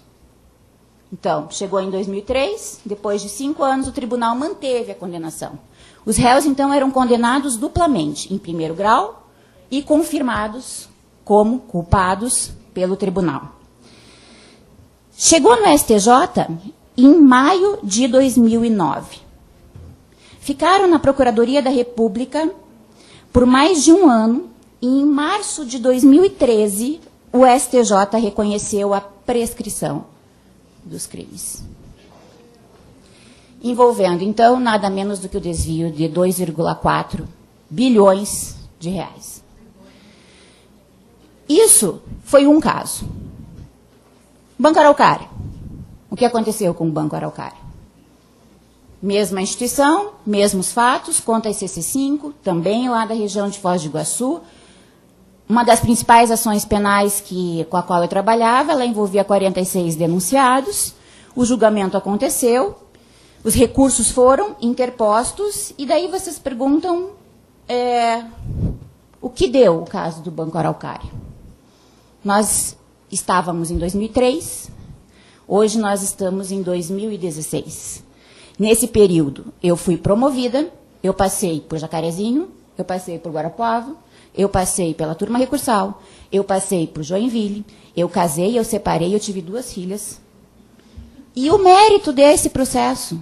Então, chegou em 2003, depois de 5 anos, o tribunal manteve a condenação. Os réus, então, eram condenados duplamente, em primeiro grau, e confirmados como culpados pelo tribunal. Chegou no STJ em maio de 2009. Ficaram na Procuradoria da República por mais de um ano, e em março de 2013, o STJ reconheceu a prescrição dos crimes. Envolvendo, então, nada menos do que o desvio de 2,4 bilhões de reais. Isso foi um caso. Banco Araucária. O que aconteceu com o Banco Araucária? Mesma instituição, mesmos fatos, conta ICC5, também lá da região de Foz do Iguaçu. Uma das principais ações penais com a qual eu trabalhava, ela envolvia 46 denunciados. O julgamento aconteceu, os recursos foram interpostos, e daí vocês perguntam o que deu o caso do Banco Araucária. Nós estávamos em 2003, hoje nós estamos em 2016. Nesse período, eu fui promovida, eu passei por Jacarezinho, eu passei por Guarapuava, eu passei pela turma recursal, eu passei por Joinville, eu casei, eu separei, eu tive 2 filhas. E o mérito desse processo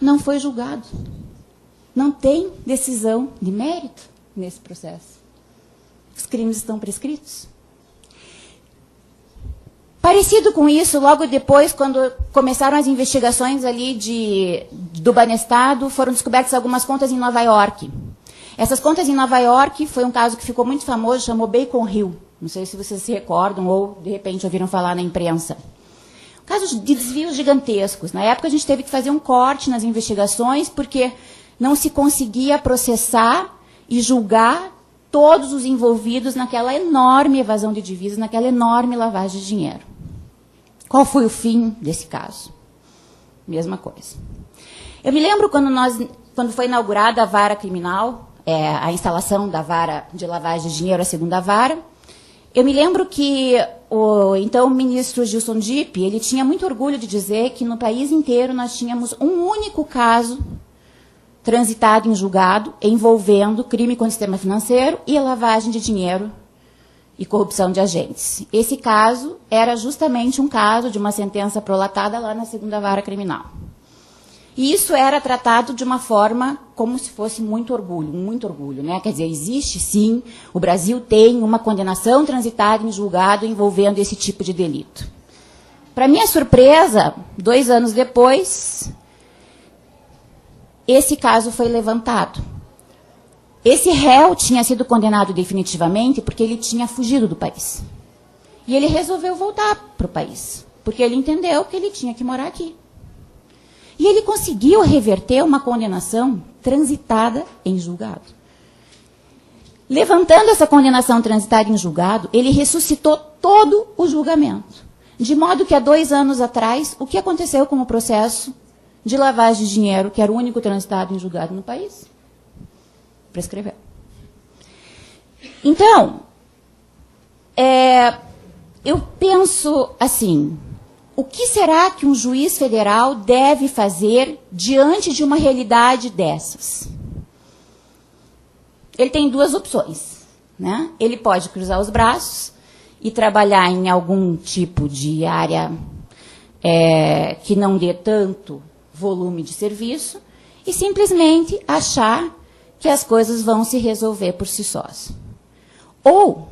não foi julgado. Não tem decisão de mérito nesse processo. Os crimes estão prescritos. Parecido com isso, logo depois, quando começaram as investigações ali do Banestado, foram descobertas algumas contas em Nova York. Essas contas em Nova York foi um caso que ficou muito famoso, chamou Bacon Hill. Não sei se vocês se recordam ou, de repente, ouviram falar na imprensa. Casos de desvios gigantescos. Na época, a gente teve que fazer um corte nas investigações, porque não se conseguia processar e julgar todos os envolvidos naquela enorme evasão de divisas, naquela enorme lavagem de dinheiro. Qual foi o fim desse caso? Mesma coisa. Eu me lembro quando foi inaugurada a vara criminal, a instalação da vara de lavagem de dinheiro, a segunda vara, eu me lembro que o então ministro Gilson Dipp, ele tinha muito orgulho de dizer que no país inteiro nós tínhamos um único caso transitado em julgado envolvendo crime contra o sistema financeiro e lavagem de dinheiro e corrupção de agentes. Esse caso era justamente um caso de uma sentença prolatada lá na segunda vara criminal. E isso era tratado de uma forma como se fosse muito orgulho, né? Quer dizer, existe sim, o Brasil tem uma condenação transitada em julgado envolvendo esse tipo de delito. Para minha surpresa, 2 anos depois, esse caso foi levantado. Esse réu tinha sido condenado definitivamente porque ele tinha fugido do país. E ele resolveu voltar para o país, porque ele entendeu que ele tinha que morar aqui. E ele conseguiu reverter uma condenação transitada em julgado. Levantando essa condenação transitária em julgado, ele ressuscitou todo o julgamento. De modo que há 2 anos atrás, o que aconteceu com o processo de lavagem de dinheiro, que era o único transitado em julgado no país? Prescreveu. Então, eu penso assim, o que será que um juiz federal deve fazer diante de uma realidade dessas? Ele tem 2 opções, né? Ele pode cruzar os braços e trabalhar em algum tipo de área que não dê tanto volume de serviço e simplesmente achar que as coisas vão se resolver por si sós. Ou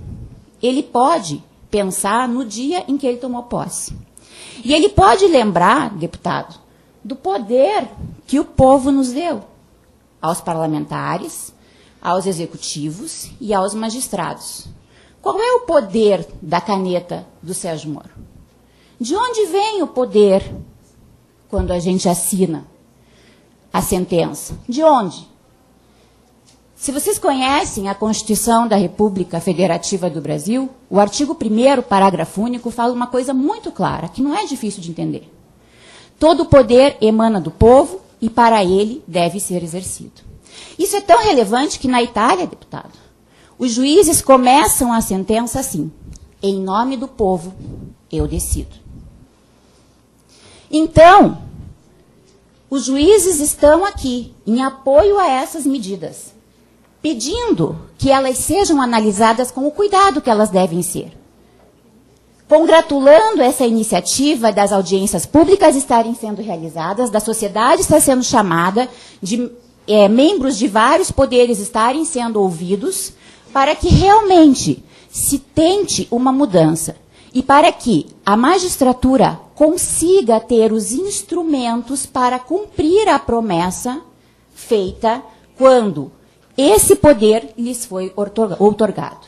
ele pode pensar no dia em que ele tomou posse. E ele pode lembrar, deputado, do poder que o povo nos deu aos parlamentares, aos executivos e aos magistrados. Qual é o poder da caneta do Sérgio Moro? De onde vem o poder quando a gente assina a sentença? De onde? Se vocês conhecem a Constituição da República Federativa do Brasil, o artigo 1º, parágrafo único, fala uma coisa muito clara, que não é difícil de entender. Todo poder emana do povo e para ele deve ser exercido. Isso é tão relevante que na Itália, deputado, os juízes começam a sentença assim: em nome do povo, eu decido. Então, os juízes estão aqui em apoio a essas medidas, pedindo que elas sejam analisadas com o cuidado que elas devem ser. Congratulando essa iniciativa das audiências públicas estarem sendo realizadas, da sociedade estar sendo chamada, de membros de vários poderes estarem sendo ouvidos, para que realmente se tente uma mudança e para que a magistratura consiga ter os instrumentos para cumprir a promessa feita quando esse poder lhes foi outorgado.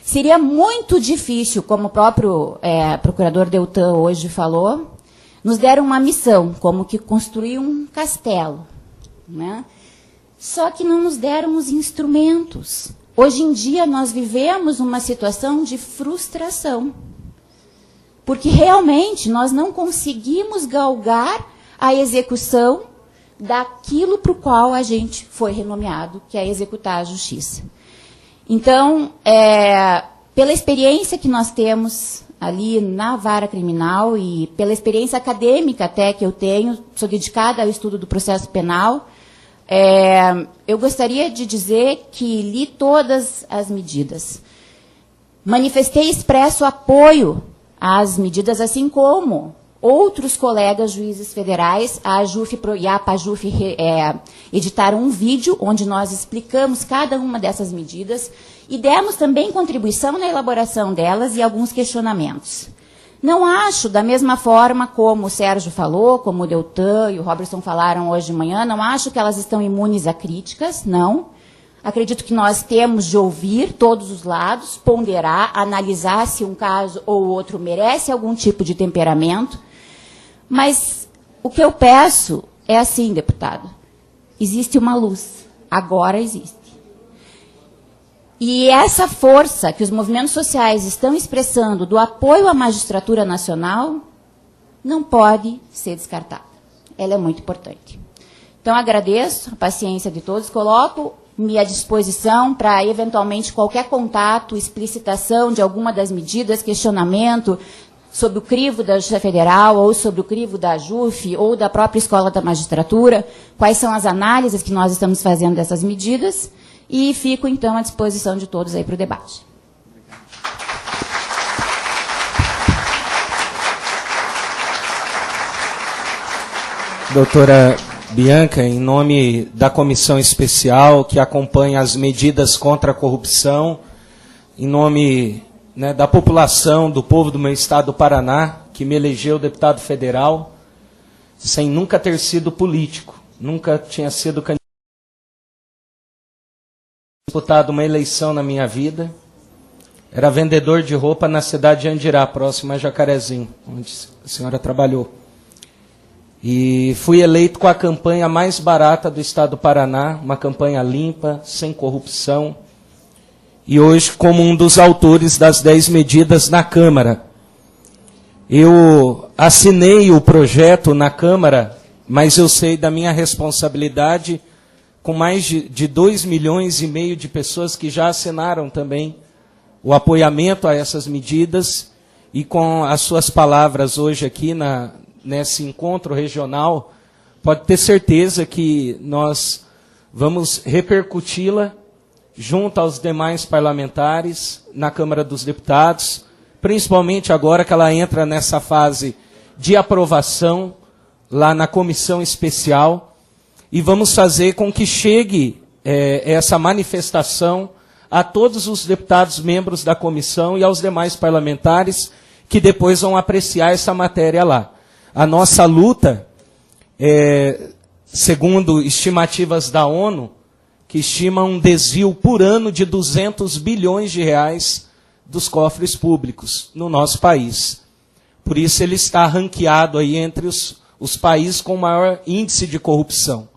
Seria muito difícil, como o próprio procurador Deltan hoje falou, nos deram uma missão, como que construir um castelo, né? Só que não nos deram os instrumentos. Hoje em dia nós vivemos uma situação de frustração, porque realmente nós não conseguimos galgar a execução daquilo para o qual a gente foi renomeado, que é executar a justiça. Então, pela experiência que nós temos ali na vara criminal e pela experiência acadêmica até que eu tenho, sou dedicada ao estudo do processo penal, eu gostaria de dizer que li todas as medidas. Manifestei expresso apoio às medidas, assim como outros colegas juízes federais, a AJUF e a PAJUF editaram um vídeo onde nós explicamos cada uma dessas medidas e demos também contribuição na elaboração delas e alguns questionamentos. Não acho, da mesma forma como o Sérgio falou, como o Deltan e o Robertson falaram hoje de manhã, não acho que elas estão imunes a críticas, não. Acredito que nós temos de ouvir todos os lados, ponderar, analisar se um caso ou outro merece algum tipo de temperamento. Mas o que eu peço é assim, deputado, existe uma luz, agora existe. E essa força que os movimentos sociais estão expressando do apoio à magistratura nacional não pode ser descartada. Ela é muito importante. Então, agradeço a paciência de todos, coloco-me à disposição para, eventualmente, qualquer contato, explicitação de alguma das medidas, questionamento sobre o crivo da Justiça Federal, ou sobre o crivo da AJUF, ou da própria Escola da Magistratura, quais são as análises que nós estamos fazendo dessas medidas, e fico, então, à disposição de todos aí para o debate. Doutora Bianca, em nome da comissão especial que acompanha as medidas contra a corrupção, em nome da população, do povo do meu estado do Paraná, que me elegeu deputado federal, sem nunca ter sido político, nunca tinha sido candidato, disputado uma eleição na minha vida, era vendedor de roupa na cidade de Andirá, próximo a Jacarezinho, onde a senhora trabalhou. E fui eleito com a campanha mais barata do estado do Paraná, uma campanha limpa, sem corrupção. e hoje como um dos autores das 10 medidas na Câmara. Eu assinei o projeto na Câmara, mas eu sei da minha responsabilidade com mais de 2,5 milhões de pessoas que já assinaram também o apoiamento a essas medidas, e com as suas palavras hoje aqui nesse encontro regional, pode ter certeza que nós vamos repercuti-la junto aos demais parlamentares na Câmara dos Deputados, principalmente agora que ela entra nessa fase de aprovação lá na comissão especial, e vamos fazer com que chegue essa manifestação a todos os deputados membros da comissão e aos demais parlamentares que depois vão apreciar essa matéria lá. A nossa luta, segundo estimativas da ONU, que estima um desvio por ano de 200 bilhões de reais dos cofres públicos no nosso país. Por isso ele está ranqueado aí entre os países com maior índice de corrupção.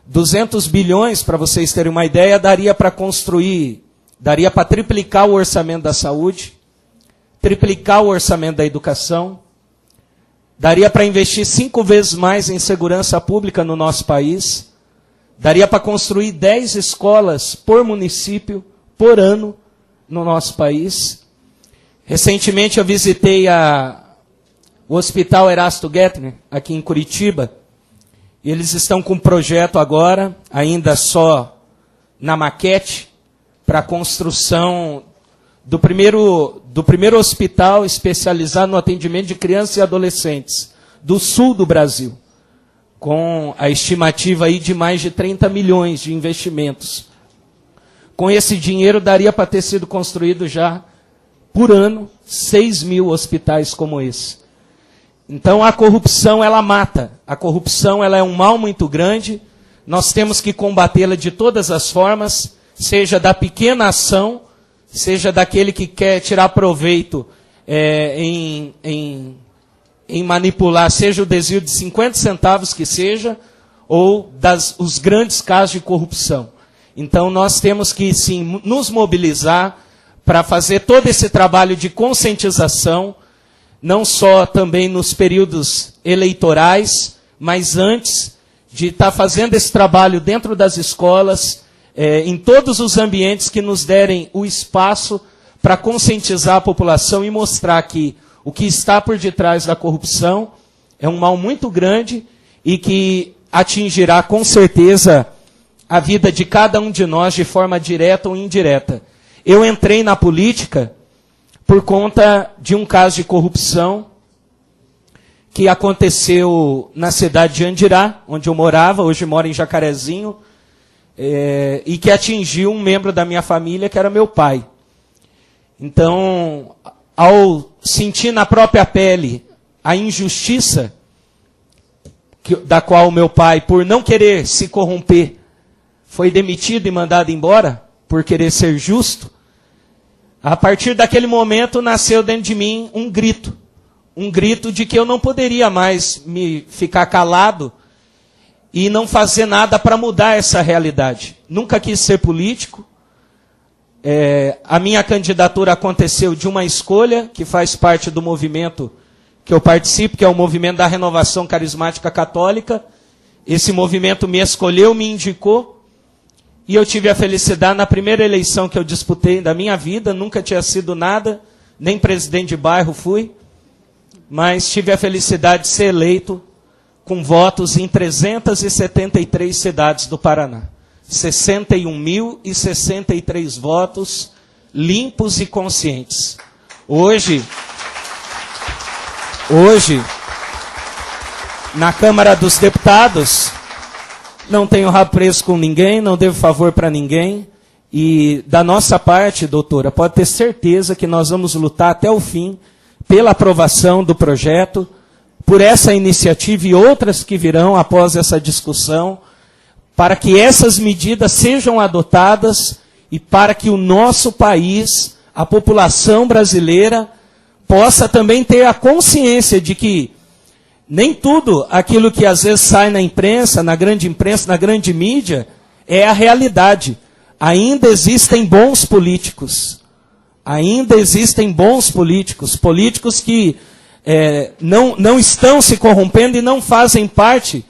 200 bilhões, para vocês terem uma ideia, daria para triplicar o orçamento da saúde, triplicar o orçamento da educação, daria para investir 5 vezes mais em segurança pública no nosso país, daria para construir 10 escolas por município, por ano, no nosso país. Recentemente eu visitei o Hospital Erasto Gettner, aqui em Curitiba, e eles estão com um projeto agora, ainda só na maquete, para a construção do primeiro hospital especializado no atendimento de crianças e adolescentes do sul do Brasil, com a estimativa aí de mais de 30 milhões de investimentos. Com esse dinheiro daria para ter sido construído já, por ano, 6 mil hospitais como esse. Então a corrupção, ela mata. A corrupção, ela é um mal muito grande. Nós temos que combatê-la de todas as formas, seja da pequena ação, seja daquele que quer tirar proveito em manipular, seja o desvio de 50 centavos que seja, ou os grandes casos de corrupção. Então nós temos que, sim, nos mobilizar para fazer todo esse trabalho de conscientização, não só também nos períodos eleitorais, mas antes de estar fazendo esse trabalho dentro das escolas, em todos os ambientes que nos derem o espaço para conscientizar a população e mostrar que o que está por detrás da corrupção é um mal muito grande e que atingirá com certeza a vida de cada um de nós de forma direta ou indireta. Eu entrei na política por conta de um caso de corrupção que aconteceu na cidade de Andirá, onde eu morava, hoje moro em Jacarezinho, e que atingiu um membro da minha família, que era meu pai. Então, ao sentir na própria pele a injustiça da qual meu pai, por não querer se corromper, foi demitido e mandado embora, por querer ser justo, a partir daquele momento nasceu dentro de mim um grito de que eu não poderia mais me ficar calado e não fazer nada para mudar essa realidade. Nunca quis ser político. A minha candidatura aconteceu de uma escolha que faz parte do movimento que eu participo, que é o movimento da Renovação Carismática Católica. Esse movimento me escolheu, me indicou, e eu tive a felicidade, na primeira eleição que eu disputei da minha vida, nunca tinha sido nada, nem presidente de bairro fui, mas tive a felicidade de ser eleito com votos em 373 cidades do Paraná. 61.063 votos limpos e conscientes. Hoje, na Câmara dos Deputados, não tenho rabo preso com ninguém, não devo favor para ninguém. E da nossa parte, doutora, pode ter certeza que nós vamos lutar até o fim pela aprovação do projeto, por essa iniciativa e outras que virão após essa discussão, para que essas medidas sejam adotadas e para que o nosso país, a população brasileira, possa também ter a consciência de que nem tudo aquilo que às vezes sai na imprensa, na grande mídia, é a realidade. ainda existem bons políticos. Ainda existem bons políticos. Políticos que não estão se corrompendo e não fazem parte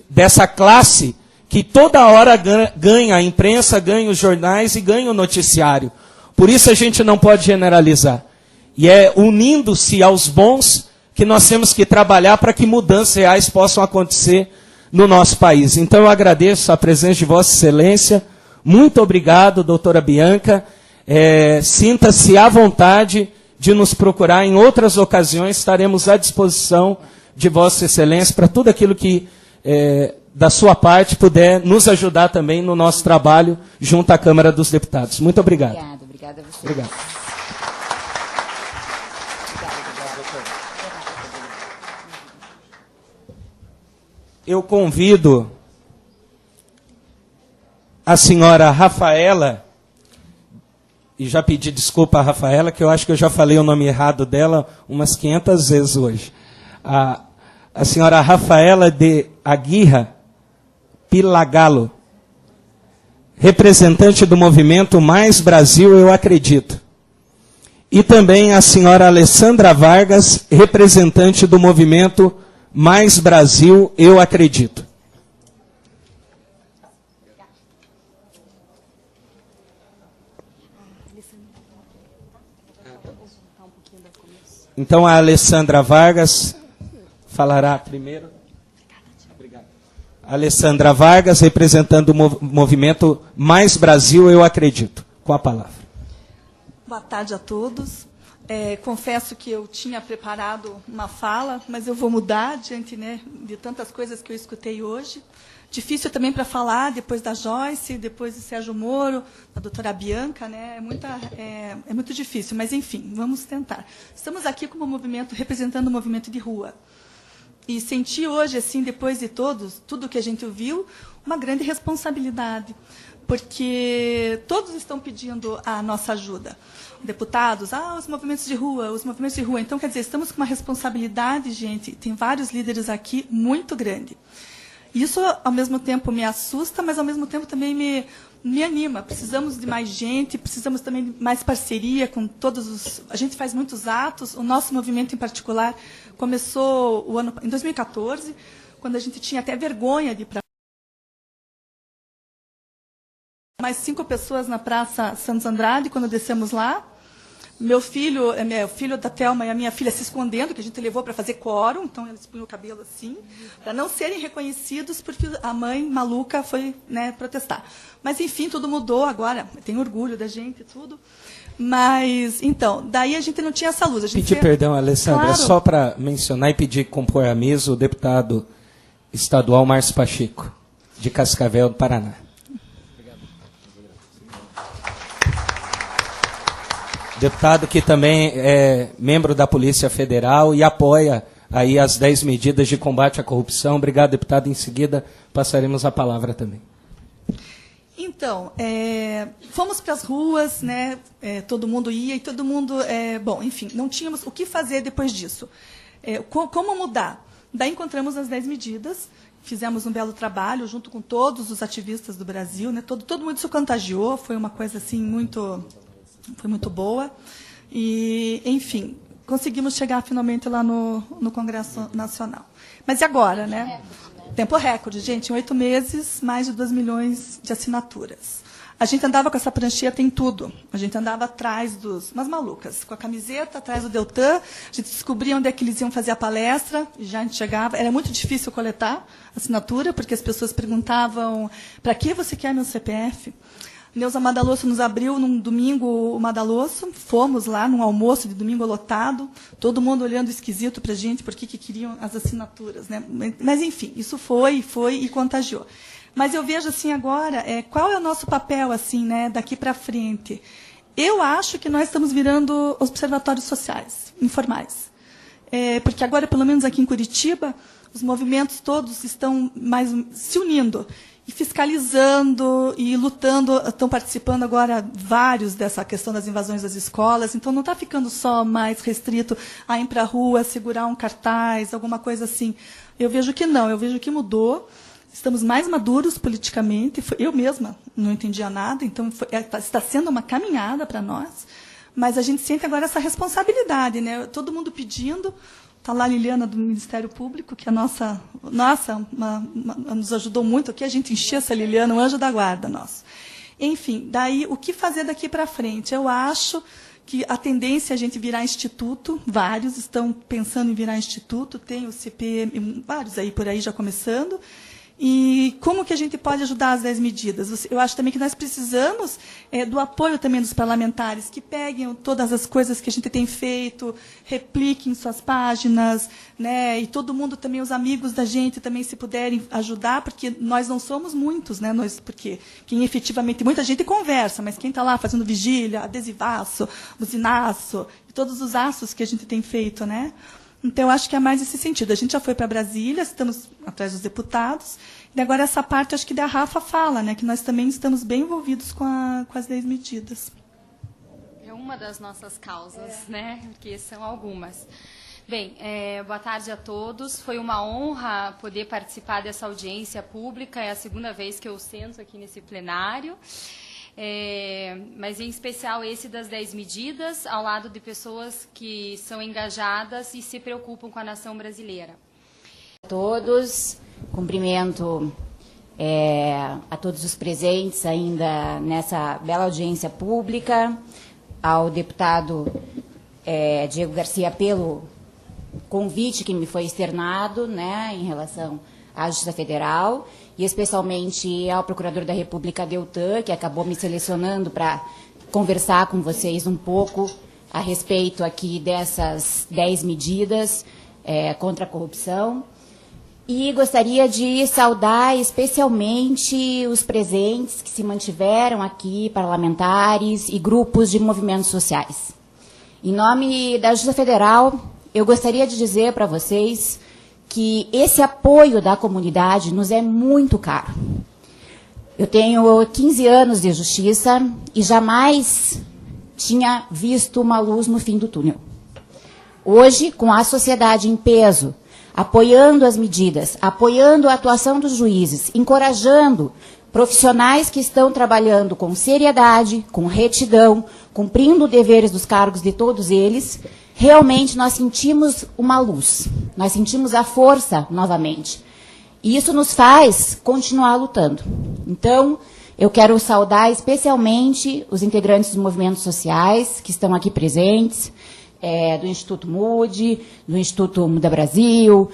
dessa classe que toda hora ganha a imprensa, ganha os jornais e ganha o noticiário. Por isso a gente não pode generalizar. E é unindo-se aos bons que nós temos que trabalhar para que mudanças reais possam acontecer no nosso país. Então eu agradeço a presença de Vossa Excelência. Muito obrigado, doutora Bianca. Sinta-se à vontade de nos procurar em outras ocasiões. Estaremos à disposição de Vossa Excelência para tudo aquilo que, da sua parte, puder nos ajudar também no nosso trabalho junto à Câmara dos Deputados. Muito obrigado. Obrigada a você. Obrigado. Eu convido a senhora Rafaela, e já pedi desculpa a Rafaela, que eu acho que eu já falei o nome errado dela umas 500 vezes hoje. A senhora Rafaela de Aguirra Pilagalo, representante do movimento Mais Brasil, eu acredito. E também a senhora Alessandra Vargas, representante do movimento Mais Brasil, eu acredito. Então a Alessandra Vargas falará primeiro. Obrigado. Alessandra Vargas, representando o movimento Mais Brasil, eu acredito. Com a palavra. Boa tarde a todos. Confesso que eu tinha preparado uma fala, mas eu vou mudar diante, né, de tantas coisas que eu escutei hoje. Difícil também para falar, depois da Joyce, depois do Sérgio Moro, da doutora Bianca, né, é muito difícil, mas, enfim, vamos tentar. Estamos aqui como movimento, representando o movimento de rua. E senti hoje, assim, depois de tudo que a gente ouviu, uma grande responsabilidade, porque todos estão pedindo a nossa ajuda. Deputados, os movimentos de rua, os movimentos de rua. Então, quer dizer, estamos com uma responsabilidade, gente, tem vários líderes aqui, muito grande. Isso, ao mesmo tempo, me assusta, mas, ao mesmo tempo, também me anima. Precisamos de mais gente, precisamos também de mais parceria com todos os... A gente faz muitos atos, o nosso movimento, em particular, começou em 2014, quando a gente tinha até vergonha de ir para... Mais 5 pessoas na Praça Santos Andrade, quando descemos lá. Meu filho, o filho da Thelma e a minha filha se escondendo, que a gente levou para fazer quórum, então eles punham o cabelo assim, para não serem reconhecidos, porque a mãe maluca foi, né, protestar. Mas, enfim, tudo mudou agora, tem orgulho da gente e tudo. Mas, então, daí a gente não tinha essa luz. Pedir perdão, Alessandra, claro. Só para mencionar e pedir que compor a mesa o deputado estadual Márcio Pacheco, de Cascavel, do Paraná. Deputado que também é membro da Polícia Federal e apoia aí as 10 medidas de combate à corrupção. Obrigado, deputado. Em seguida, passaremos a palavra também. Então, fomos para as ruas, né, todo mundo ia e todo mundo... bom, enfim, não tínhamos o que fazer depois disso. Como mudar? Daí encontramos as 10 medidas, fizemos um belo trabalho junto com todos os ativistas do Brasil, né, todo mundo se contagiou, foi uma coisa assim foi muito boa. E, enfim, conseguimos chegar finalmente lá no Congresso Nacional. Mas e agora, né? Tempo recorde, gente. Em 8 meses, mais de 2 milhões de assinaturas. A gente andava com essa prancheta em tudo. A gente andava atrás umas malucas, com a camiseta, atrás do Deltan. A gente descobria onde é que eles iam fazer a palestra, e já a gente chegava. Era muito difícil coletar assinatura, porque as pessoas perguntavam: para que você quer meu CPF? Neuza Madalosso nos abriu num domingo o Madalosso, fomos lá num almoço de domingo lotado, todo mundo olhando esquisito para a gente, porque que queriam as assinaturas, né? Mas, enfim, isso foi e contagiou. Mas eu vejo assim agora, qual é o nosso papel assim, né, daqui para frente? Eu acho que nós estamos virando observatórios sociais, informais. Porque agora, pelo menos aqui em Curitiba, os movimentos todos estão mais se unindo. E fiscalizando e lutando, estão participando agora vários dessa questão das invasões das escolas, então não está ficando só mais restrito a ir para a rua, segurar um cartaz, alguma coisa assim. Eu vejo que não, eu vejo que mudou. estamos mais maduros politicamente. Eu mesma não entendia nada, então está sendo uma caminhada para nós. Mas a gente sente agora essa responsabilidade, né? Todo mundo pedindo. Está lá a Liliana do Ministério Público, que nos ajudou muito aqui. A gente encheu essa Liliana, um anjo da guarda nosso. Enfim, daí o que fazer daqui para frente? Eu acho que a tendência é a gente virar instituto, vários estão pensando em virar instituto, tem o CPM, vários aí por aí já começando. E como que a gente pode ajudar as 10 medidas? Eu acho também que nós precisamos do apoio também dos parlamentares, que peguem todas as coisas que a gente tem feito, repliquem suas páginas, né? E todo mundo também, os amigos da gente também, se puderem ajudar, porque nós não somos muitos, né? Porque quem efetivamente, muita gente conversa, mas quem está lá fazendo vigília, adesivaço, buzinaço, e todos os aços que a gente tem feito, né? Então, eu acho que é mais esse sentido. A gente já foi para Brasília, estamos atrás dos deputados, e agora essa parte, acho que da Rafa fala, né, que nós também estamos bem envolvidos com as 10 medidas. É uma das nossas causas, né, porque são algumas. Bem, boa tarde a todos. Foi uma honra poder participar dessa audiência pública, é a segunda vez que eu sento aqui nesse plenário. Mas em especial esse das 10 medidas, ao lado de pessoas que são engajadas e se preocupam com a nação brasileira. A todos, cumprimento a todos os presentes ainda nessa bela audiência pública, ao deputado Diego Garcia pelo convite que me foi externado, né, em relação à Justiça Federal, e especialmente ao Procurador da República, Deltan, que acabou me selecionando para conversar com vocês um pouco a respeito aqui dessas 10 medidas contra a corrupção. E gostaria de saudar especialmente os presentes que se mantiveram aqui, parlamentares e grupos de movimentos sociais. Em nome da Justiça Federal, eu gostaria de dizer para vocês que esse apoio da comunidade nos é muito caro. Eu tenho 15 anos de justiça e jamais tinha visto uma luz no fim do túnel. Hoje, com a sociedade em peso, apoiando as medidas, apoiando a atuação dos juízes, encorajando profissionais que estão trabalhando com seriedade, com retidão, cumprindo os deveres dos cargos de todos eles, realmente nós sentimos uma luz, nós sentimos a força novamente. E isso nos faz continuar lutando. Então, eu quero saudar especialmente os integrantes dos movimentos sociais que estão aqui presentes, do Instituto Mude, do Instituto Muda Brasil,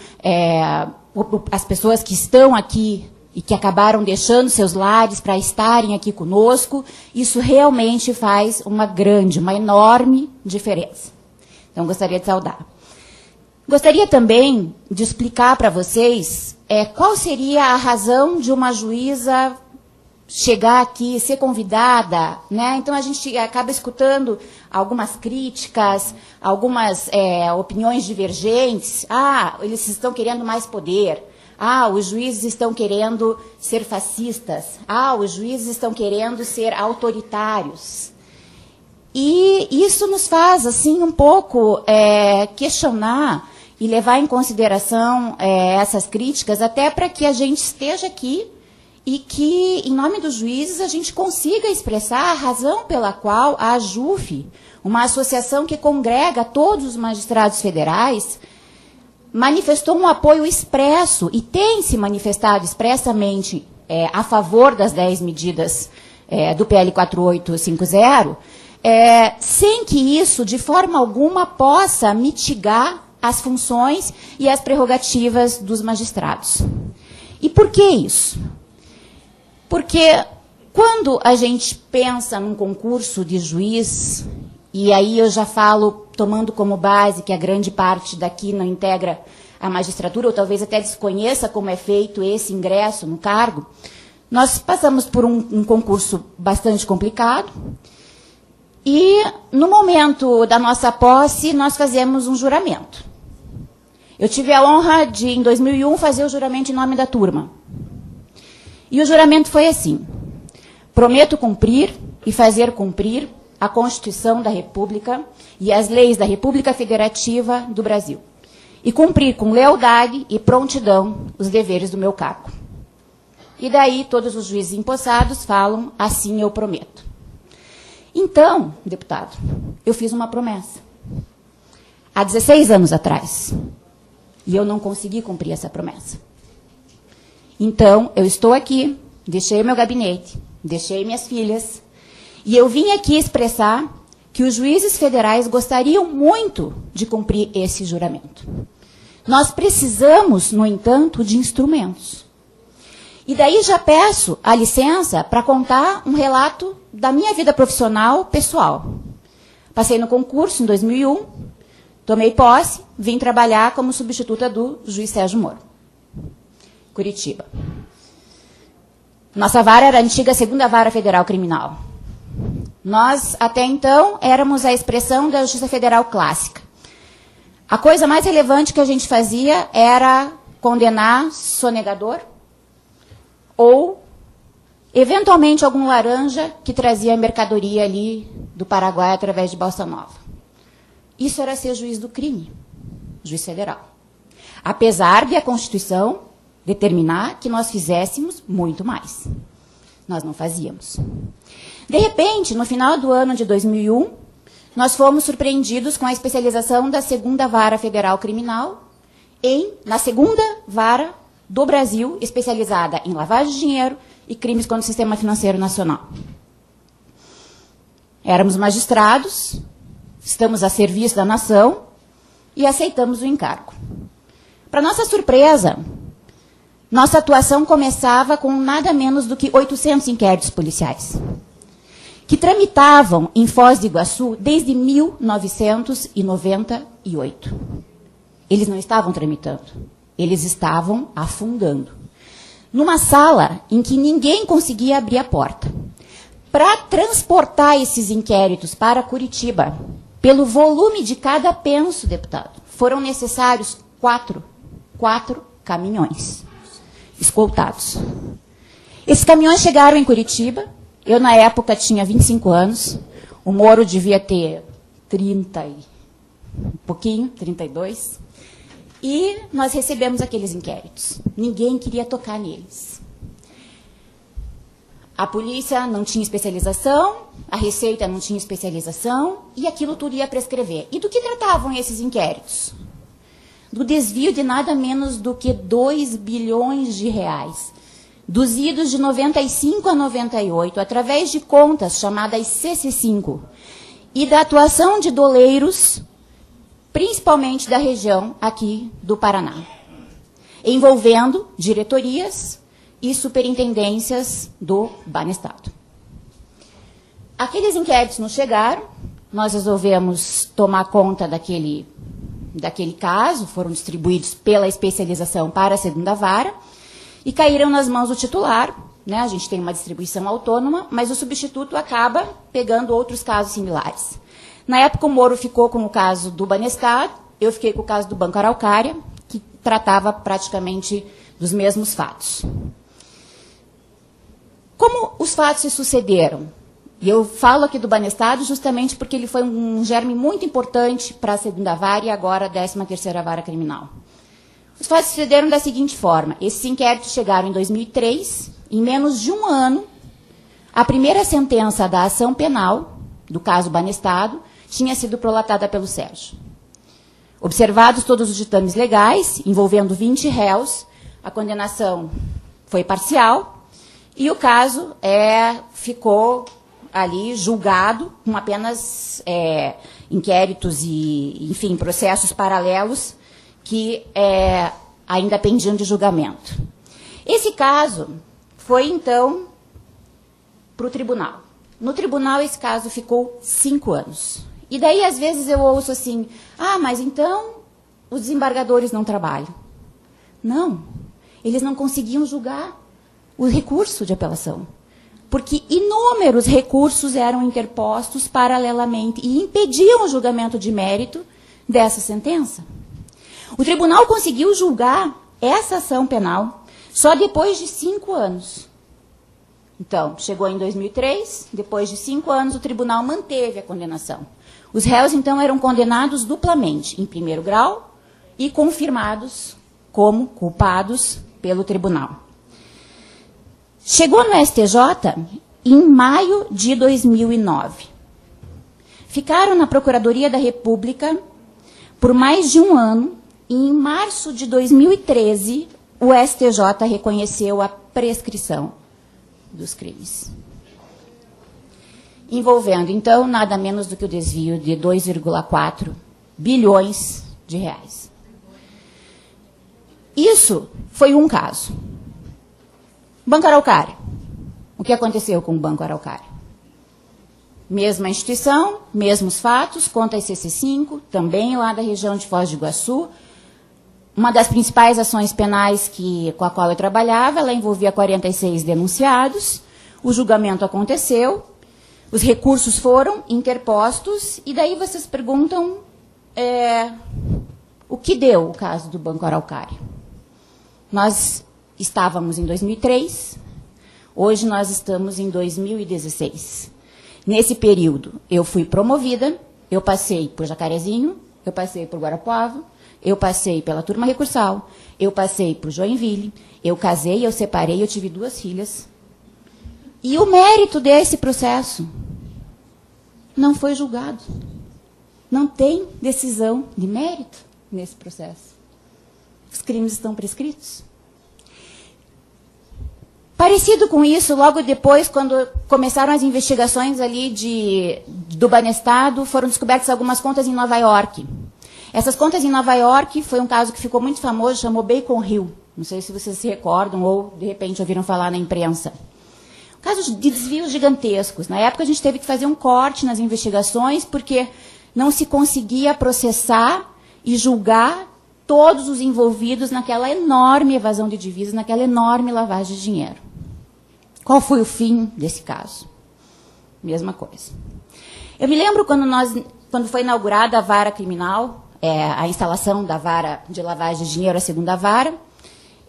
as pessoas que estão aqui e que acabaram deixando seus lares para estarem aqui conosco. Isso realmente faz uma enorme diferença. Então, gostaria de saudar. Gostaria também de explicar para vocês qual seria a razão de uma juíza chegar aqui, ser convidada, né? Então, a gente acaba escutando algumas críticas, algumas opiniões divergentes. Eles estão querendo mais poder. Os juízes estão querendo ser fascistas. Os juízes estão querendo ser autoritários. E isso nos faz, assim, um pouco questionar e levar em consideração essas críticas, até para que a gente esteja aqui e que, em nome dos juízes, a gente consiga expressar a razão pela qual a AJUF, uma associação que congrega todos os magistrados federais, manifestou um apoio expresso e tem se manifestado expressamente a favor das 10 medidas do PL 4850, sem que isso, de forma alguma, possa mitigar as funções e as prerrogativas dos magistrados. E por que isso? Porque quando a gente pensa num concurso de juiz, e aí eu já falo, tomando como base que a grande parte daqui não integra a magistratura, ou talvez até desconheça como é feito esse ingresso no cargo, nós passamos por um concurso bastante complicado, e no momento da nossa posse, nós fazemos um juramento. Eu tive a honra de, em 2001, fazer o juramento em nome da turma. E o juramento foi assim: prometo cumprir e fazer cumprir a Constituição da República e as leis da República Federativa do Brasil, e cumprir com lealdade e prontidão os deveres do meu cargo. E daí todos os juízes empossados falam, assim eu prometo. Então, deputado, eu fiz uma promessa. Há 16 anos atrás. E eu não consegui cumprir essa promessa. Então, eu estou aqui, deixei meu gabinete, deixei minhas filhas, e eu vim aqui expressar que os juízes federais gostariam muito de cumprir esse juramento. Nós precisamos, no entanto, de instrumentos. E daí já peço a licença para contar um relato da minha vida profissional pessoal. Passei no concurso em 2001, tomei posse, vim trabalhar como substituta do juiz Sérgio Moro. Curitiba. Nossa vara era a antiga 2ª Vara Federal Criminal. Nós, até então, éramos a expressão da Justiça Federal clássica. A coisa mais relevante que a gente fazia era condenar sonegador ou, eventualmente, algum laranja que trazia mercadoria ali do Paraguai através de Bossa Nova. Isso era ser juiz do crime, juiz federal. Apesar de a Constituição determinar que nós fizéssemos muito mais. Nós não fazíamos. De repente, no final do ano de 2001, nós fomos surpreendidos com a especialização da 2ª Vara Federal Criminal na 2ª Vara do Brasil, especializada em lavagem de dinheiro e crimes contra o sistema financeiro nacional. Éramos magistrados, estamos a serviço da nação e aceitamos o encargo. Para nossa surpresa, nossa atuação começava com nada menos do que 800 inquéritos policiais, que tramitavam em Foz do Iguaçu desde 1998. Eles não estavam tramitando, eles estavam afundando. Numa sala em que ninguém conseguia abrir a porta. Para transportar esses inquéritos para Curitiba, pelo volume de cada penso, deputado, foram necessários quatro caminhões escoltados. Esses caminhões chegaram em Curitiba. Eu, na época, tinha 25 anos. O Moro devia ter 30 e um pouquinho, 32. E nós recebemos aqueles inquéritos. Ninguém queria tocar neles. A polícia não tinha especialização, a Receita não tinha especialização, e aquilo tudo ia prescrever. E do que tratavam esses inquéritos? Do desvio de nada menos do que 2 bilhões de reais, dos idos de 95 a 98, através de contas chamadas CC5, e da atuação de doleiros, principalmente da região aqui do Paraná, envolvendo diretorias e superintendências do Banestado. Aqueles inquéritos não chegaram, nós resolvemos tomar conta daquele caso, foram distribuídos pela especialização para a 2ª Vara, e caíram nas mãos do titular, né? A gente tem uma distribuição autônoma, mas o substituto acaba pegando outros casos similares. Na época, o Moro ficou com o caso do Banestado, eu fiquei com o caso do Banco Araucária, que tratava praticamente dos mesmos fatos. Como os fatos se sucederam? E eu falo aqui do Banestado justamente porque ele foi um germe muito importante para a 2ª Vara e agora a 13ª Vara Criminal. Os fatos sucederam da seguinte forma. Esses inquéritos chegaram em 2003. Em menos de um ano, a primeira sentença da ação penal, do caso Banestado, tinha sido prolatada pelo Sérgio. Observados todos os ditames legais, envolvendo 20 réus, a condenação foi parcial e o caso ficou ali julgado com apenas inquéritos e, enfim, processos paralelos que ainda pendiam de julgamento. Esse caso foi, então, para o tribunal. No tribunal, esse caso ficou 5 anos. E daí, às vezes, eu ouço assim, mas então os desembargadores não trabalham. Não, eles não conseguiam julgar o recurso de apelação, porque inúmeros recursos eram interpostos paralelamente e impediam o julgamento de mérito dessa sentença. O tribunal conseguiu julgar essa ação penal só depois de 5 anos. Então, chegou em 2003, depois de 5 anos, o tribunal manteve a condenação. Os réus, então, eram condenados duplamente, em primeiro grau, e confirmados como culpados pelo tribunal. Chegou no STJ em maio de 2009. Ficaram na Procuradoria da República por mais de um ano e em março de 2013 o STJ reconheceu a prescrição dos crimes. Envolvendo, então, nada menos do que o desvio de 2,4 bilhões de reais. Isso foi um caso. Banco Araucária. O que aconteceu com o Banco Araucária? Mesma instituição, mesmos fatos, conta ICC5, também lá da região de Foz do Iguaçu. Uma das principais ações penais com a qual eu trabalhava, ela envolvia 46 denunciados. O julgamento aconteceu, os recursos foram interpostos, e daí vocês perguntam o que deu o caso do Banco Araucária. Nós estávamos em 2003, hoje nós estamos em 2016. Nesse período, eu fui promovida, eu passei por Jacarezinho, eu passei por Guarapuava, eu passei pela turma recursal, eu passei por Joinville, eu casei, eu separei, eu tive 2 filhas. E o mérito desse processo não foi julgado. Não tem decisão de mérito nesse processo. Os crimes estão prescritos. Parecido com isso, logo depois, quando começaram as investigações ali do Banestado, foram descobertas algumas contas em Nova York. Essas contas em Nova York foi um caso que ficou muito famoso, chamou Bacon Hill. Não sei se vocês se recordam ou, de repente, ouviram falar na imprensa. Casos de desvios gigantescos. Na época, a gente teve que fazer um corte nas investigações, porque não se conseguia processar e julgar todos os envolvidos naquela enorme evasão de divisas, naquela enorme lavagem de dinheiro. Qual foi o fim desse caso? Mesma coisa. Eu me lembro quando foi inaugurada a vara criminal, a instalação da vara de lavagem de dinheiro, a segunda vara.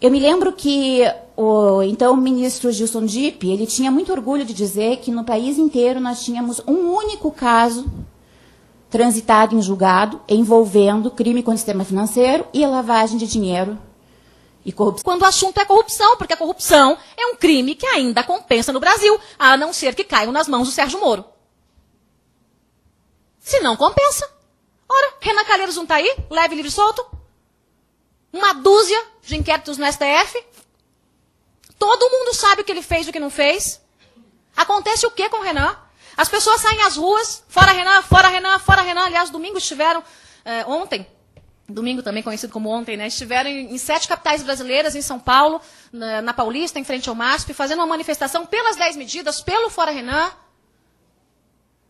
Eu me lembro que o então ministro Gilson Dipp, ele tinha muito orgulho de dizer que no país inteiro nós tínhamos um único caso transitado em julgado envolvendo crime contra o sistema financeiro e lavagem de dinheiro e corrupção. Quando o assunto é corrupção, porque a corrupção é um crime que ainda compensa no Brasil, a não ser que caiam nas mãos do Sérgio Moro. Se não compensa. Ora, Renan Calheiros não está aí? Leve, livre e solto? Uma dúzia de inquéritos no STF. Todo mundo sabe o que ele fez e o que não fez. Acontece o que com o Renan? As pessoas saem às ruas, fora Renan, fora Renan, fora Renan. Aliás, domingo estiveram, ontem, domingo também conhecido como ontem, né? Estiveram em 7 capitais brasileiras, em São Paulo, na Paulista, em frente ao MASP, fazendo uma manifestação pelas 10 medidas, pelo fora Renan,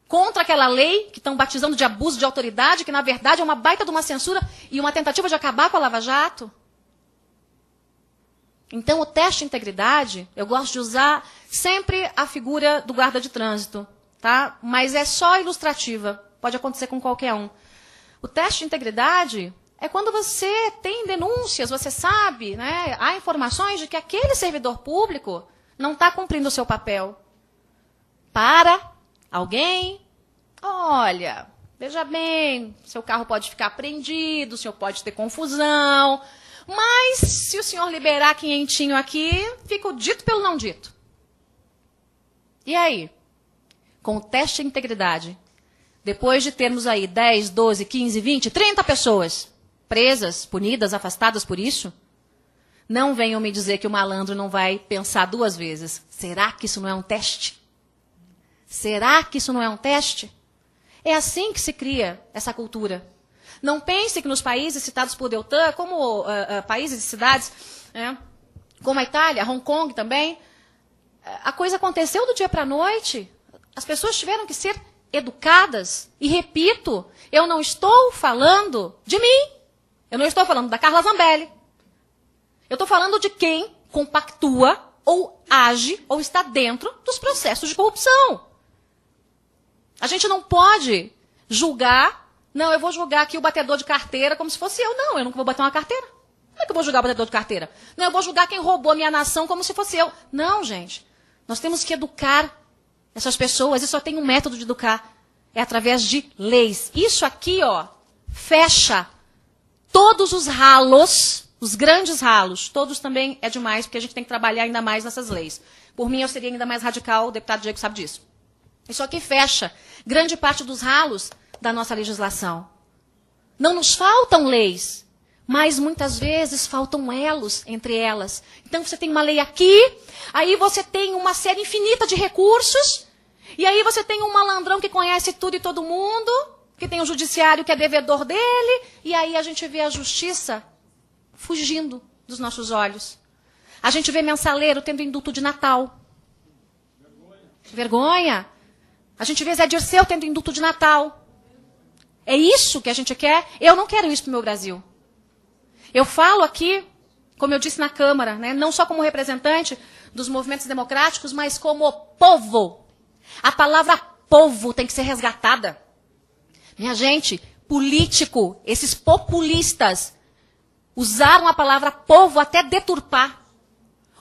contra aquela lei que estão batizando de abuso de autoridade, que na verdade é uma baita de uma censura e uma tentativa de acabar com a Lava Jato. Então, o teste de integridade, eu gosto de usar sempre a figura do guarda de trânsito, tá? Mas é só ilustrativa, pode acontecer com qualquer um. O teste de integridade é quando você tem denúncias, você sabe, né, há informações de que aquele servidor público não está cumprindo o seu papel. Para alguém, olha, veja bem, seu carro pode ficar apreendido, o senhor pode ter confusão, mas se o senhor liberar quinhentinho aqui, fica o dito pelo não dito. E aí? Com o teste de integridade, depois de termos aí 10, 12, 15, 20, 30 pessoas presas, punidas, afastadas por isso, não venham me dizer que o malandro não vai pensar 2 vezes. Será que isso não é um teste? Será que isso não é um teste? É assim que se cria essa cultura. Não pense que nos países citados por Deltan, como países e cidades, como a Itália, Hong Kong também, a coisa aconteceu do dia para a noite. As pessoas tiveram que ser educadas. E repito, eu não estou falando de mim. Eu não estou falando da Carla Zambelli. Eu estou falando de quem compactua ou age ou está dentro dos processos de corrupção. A gente não pode julgar, não, eu vou julgar aqui o batedor de carteira como se fosse eu. Não, eu nunca vou bater uma carteira. Como é que eu vou julgar o batedor de carteira? Não, eu vou julgar quem roubou a minha nação como se fosse eu. Não, gente. Nós temos que educar essas pessoas, e só tem um método de educar. É através de leis. Isso aqui, ó, fecha todos os ralos, os grandes ralos. Todos também é demais, porque a gente tem que trabalhar ainda mais nessas leis. Por mim, eu seria ainda mais radical, o deputado Diego sabe disso. Isso aqui fecha grande parte dos ralos da nossa legislação. Não nos faltam leis, mas muitas vezes faltam elos entre elas. Então você tem uma lei aqui, aí você tem uma série infinita de recursos, e aí você tem um malandrão que conhece tudo e todo mundo, que tem um judiciário que é devedor dele, e aí a gente vê a justiça fugindo dos nossos olhos. A gente vê mensaleiro tendo indulto de Natal. Vergonha. A gente vê Zé Dirceu tendo indulto de Natal. É isso que a gente quer? Eu não quero isso para o meu Brasil. Eu falo aqui, como eu disse na Câmara, né, não só como representante dos movimentos democráticos, mas como povo. A palavra povo tem que ser resgatada. Minha gente, político, esses populistas usaram a palavra povo até deturpar.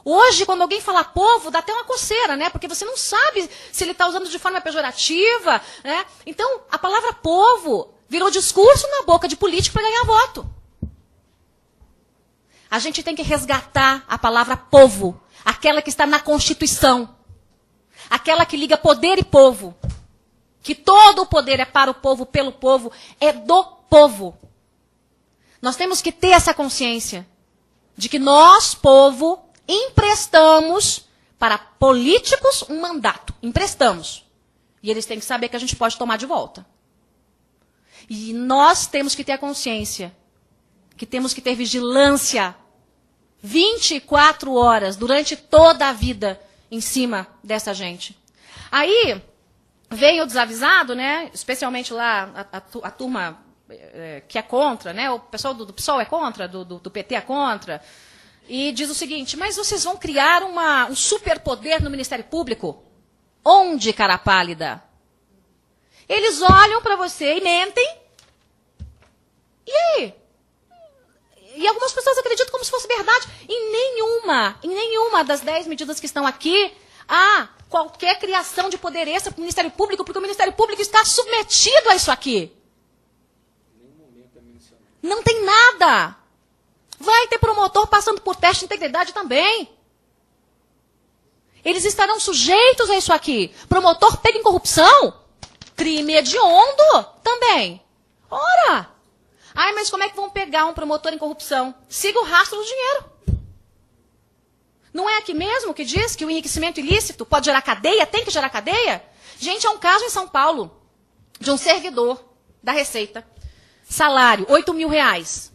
Hoje, quando alguém fala povo, dá até uma coceira, né? Porque você não sabe se ele está usando de forma pejorativa, né? Então, a palavra povo virou discurso na boca de político para ganhar voto. A gente tem que resgatar a palavra povo, aquela que está na Constituição, aquela que liga poder e povo. Que todo o poder é para o povo, pelo povo, é do povo. Nós temos que ter essa consciência de que nós, povo, emprestamos para políticos um mandato. Emprestamos. E eles têm que saber que a gente pode tomar de volta. E nós temos que ter a consciência que temos que ter vigilância 24 horas, durante toda a vida, em cima dessa gente. Aí veio o desavisado, né? Especialmente lá a turma que é contra, né? O pessoal do PSOL é contra, do PT é contra. E diz o seguinte, mas vocês vão criar um superpoder no Ministério Público? Onde, cara pálida? Eles olham para você e mentem. E aí? E algumas pessoas acreditam como se fosse verdade. Em nenhuma das 10 medidas que estão aqui, há qualquer criação de poder extra para o Ministério Público, porque o Ministério Público está submetido a isso aqui. Não tem nada. Vai ter promotor passando por teste de integridade também. Eles estarão sujeitos a isso aqui. Promotor pego em corrupção? Crime hediondo também. Ora! Ai, mas como é que vão pegar um promotor em corrupção? Siga o rastro do dinheiro. Não é aqui mesmo que diz que o enriquecimento ilícito pode gerar cadeia? Tem que gerar cadeia? Gente, é um caso em São Paulo de um servidor da Receita. Salário, R$8.000.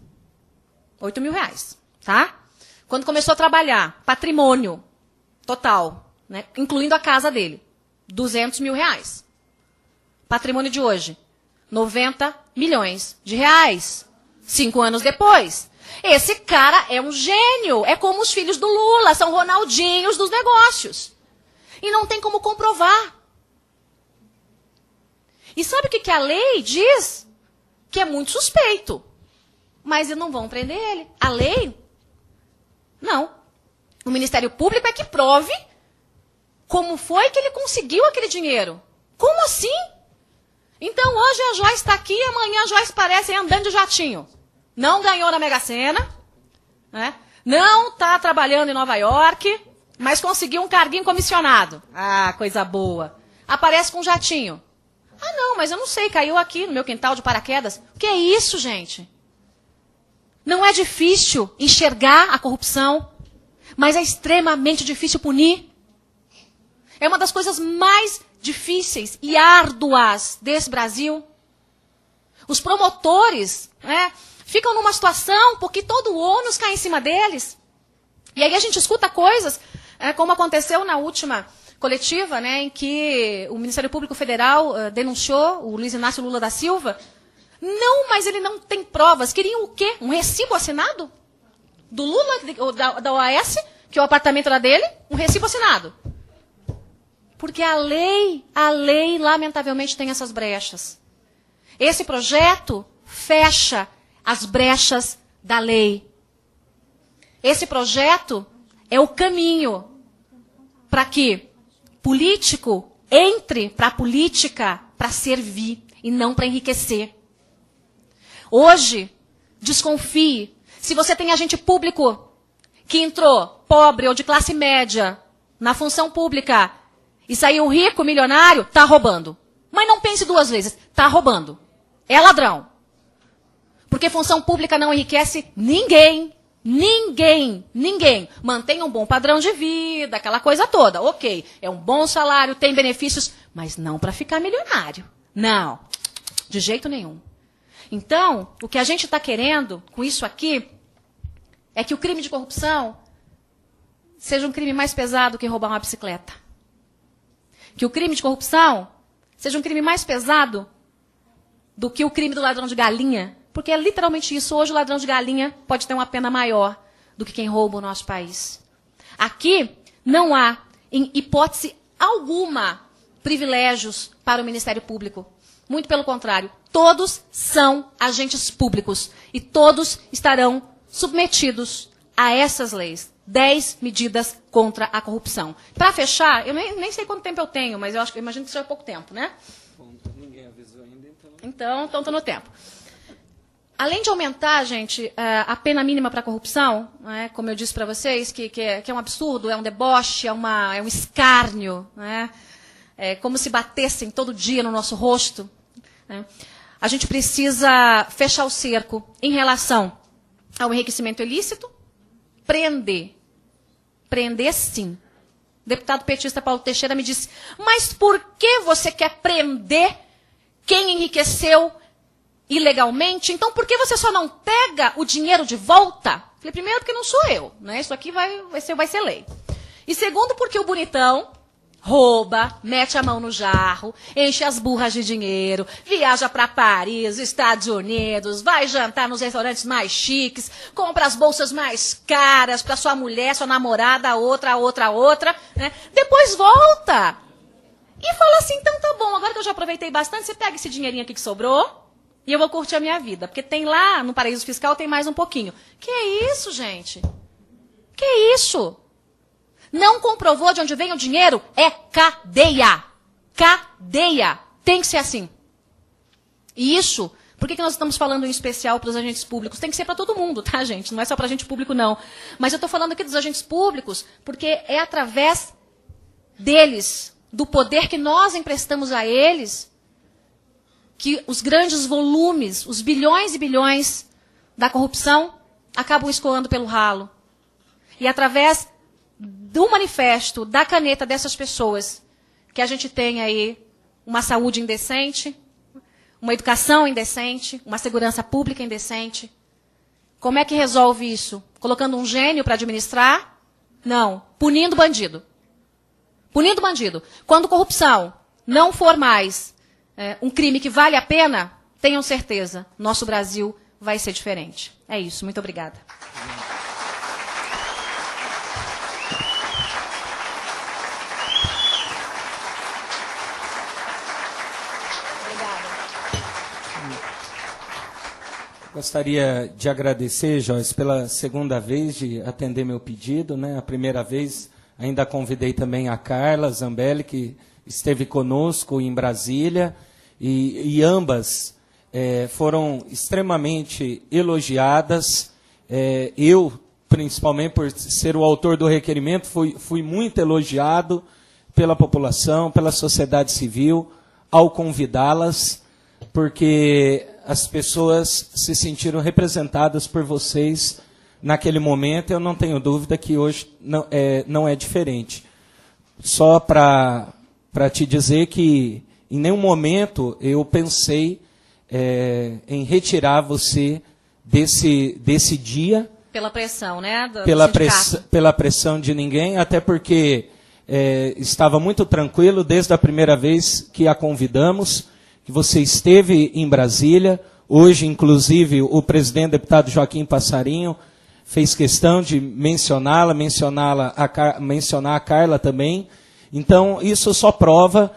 R$8.000, tá? Quando começou a trabalhar, patrimônio total, né, incluindo a casa dele, R$200 mil. Patrimônio de hoje, 90 milhões de reais. 5 anos depois. Esse cara é um gênio. É como os filhos do Lula, são Ronaldinhos dos negócios. E não tem como comprovar. E sabe o que a lei diz? Que é muito suspeito. Mas não vão prender ele. A lei? Não. O Ministério Público é que prove como foi que ele conseguiu aquele dinheiro. Como assim? Então, hoje a Joyce está aqui, amanhã a Joyce aparece andando de jatinho. Não ganhou na Mega Sena, né? Não está trabalhando em Nova York, mas conseguiu um carguinho comissionado. Ah, coisa boa. Aparece com um jatinho. Ah, não, mas eu não sei, caiu aqui no meu quintal de paraquedas. O que é isso, gente? Não é difícil enxergar a corrupção, mas é extremamente difícil punir. É uma das coisas mais difíceis e árduas desse Brasil. Os promotores, né, ficam numa situação porque todo o ônus cai em cima deles. E aí a gente escuta coisas, como aconteceu na última coletiva, né, em que o Ministério Público Federal denunciou o Luiz Inácio Lula da Silva. Não, mas ele não tem provas. Queriam o quê? Um recibo assinado? Do Lula, da OAS, que o apartamento era dele? Um recibo assinado. Porque a lei, lamentavelmente, tem essas brechas. Esse projeto fecha as brechas da lei. Esse projeto é o caminho para que político entre para a política para servir e não para enriquecer. Hoje, desconfie. Se você tem agente público que entrou pobre ou de classe média na função pública e saiu rico, milionário, está roubando. Mas não pense duas vezes, está roubando. É ladrão. Porque função pública não enriquece ninguém. Ninguém, ninguém. Mantém um bom padrão de vida, aquela coisa toda. Ok, é um bom salário, tem benefícios, mas não para ficar milionário. Não, de jeito nenhum. Então, o que a gente está querendo com isso aqui é que o crime de corrupção seja um crime mais pesado que roubar uma bicicleta. Que o crime de corrupção seja um crime mais pesado do que o crime do ladrão de galinha. Porque é literalmente isso. Hoje o ladrão de galinha pode ter uma pena maior do que quem rouba o nosso país. Aqui não há, em hipótese alguma, privilégios para o Ministério Público. Muito pelo contrário. Todos são agentes públicos. E todos estarão submetidos a essas leis. 10 medidas contra a corrupção. Para fechar, eu nem sei quanto tempo eu tenho, mas eu imagino que seja pouco tempo, né? Bom, ninguém avisou ainda, então... Então estou no tempo. Além de aumentar, gente, a pena mínima para a corrupção, né, como eu disse para vocês, que é um absurdo, é um deboche, é um escárnio, né, é como se batessem todo dia no nosso rosto, né, a gente precisa fechar o cerco em relação ao enriquecimento ilícito, prender. Prender, sim. O deputado petista Paulo Teixeira me disse, mas por que você quer prender quem enriqueceu ilegalmente? Então, por que você só não pega o dinheiro de volta? Falei, primeiro, porque não sou eu, né? Isso aqui vai ser lei. E segundo, porque o bonitão rouba, mete a mão no jarro, enche as burras de dinheiro, viaja para Paris, Estados Unidos, vai jantar nos restaurantes mais chiques, compra as bolsas mais caras para sua mulher, sua namorada, outra, né? Depois volta e fala assim, então tá bom, agora que eu já aproveitei bastante, você pega esse dinheirinho aqui que sobrou e eu vou curtir a minha vida. Porque tem lá, no paraíso fiscal, tem mais um pouquinho. Que isso, gente? Que isso? Não comprovou de onde vem o dinheiro? É cadeia. Cadeia. Tem que ser assim. E isso, por que nós estamos falando em especial para os agentes públicos? Tem que ser para todo mundo, tá, gente? Não é só para agente público, não. Mas eu estou falando aqui dos agentes públicos porque é através deles, do poder que nós emprestamos a eles, que os grandes volumes, os bilhões e bilhões da corrupção acabam escoando pelo ralo. E através do manifesto, da caneta dessas pessoas, que a gente tem aí uma saúde indecente, uma educação indecente, uma segurança pública indecente. Como é que resolve isso? Colocando um gênio para administrar? Não. Punindo bandido. Punindo bandido. Quando corrupção não for mais um crime que vale a pena, tenham certeza, nosso Brasil vai ser diferente. É isso. Muito obrigada. Gostaria de agradecer, Joyce, pela segunda vez de atender meu pedido, né? A primeira vez ainda convidei também a Carla Zambelli, que esteve conosco em Brasília, e ambas foram extremamente elogiadas. Eu, principalmente por ser o autor do requerimento, fui muito elogiado pela população, pela sociedade civil, ao convidá-las, porque as pessoas se sentiram representadas por vocês naquele momento. Eu não tenho dúvida que hoje não é diferente. Só para te dizer que em nenhum momento eu pensei em retirar você desse dia. Pela pressão, né? Pela pressão de ninguém, até porque estava muito tranquilo desde a primeira vez que a convidamos, que você esteve em Brasília. Hoje, inclusive, o presidente deputado Joaquim Passarinho fez questão de mencionar a Carla também. Então, isso só prova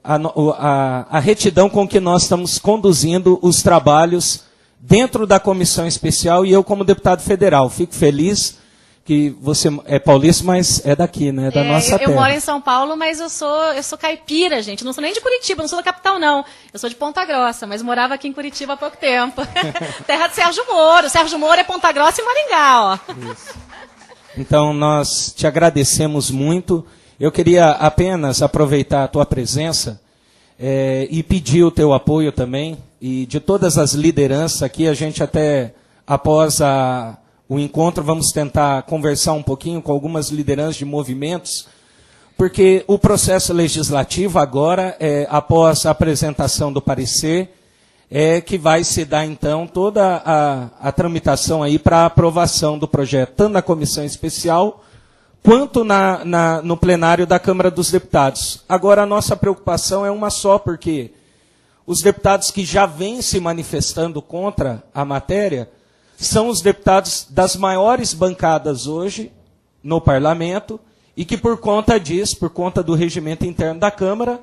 a retidão com que nós estamos conduzindo os trabalhos dentro da comissão especial, e eu, como deputado federal, fico feliz que você é paulista, mas é daqui, né? Da nossa terra. Eu moro em São Paulo, mas eu sou caipira, gente. Não sou nem de Curitiba, não sou da capital, não. Eu sou de Ponta Grossa, mas morava aqui em Curitiba há pouco tempo. Terra de Sérgio Moro. Sérgio Moro é Ponta Grossa e Maringá, ó. Isso. Então, nós te agradecemos muito. Eu queria apenas aproveitar a tua presença e pedir o teu apoio também, e de todas as lideranças aqui, a gente até, após o encontro, vamos tentar conversar um pouquinho com algumas lideranças de movimentos, porque o processo legislativo agora, após a apresentação do parecer, que vai se dar, então, toda a tramitação aí para a aprovação do projeto, tanto na comissão especial, quanto no plenário da Câmara dos Deputados. Agora, a nossa preocupação é uma só, porque os deputados que já vêm se manifestando contra a matéria são os deputados das maiores bancadas hoje no parlamento e que, por conta disso, por conta do regimento interno da Câmara,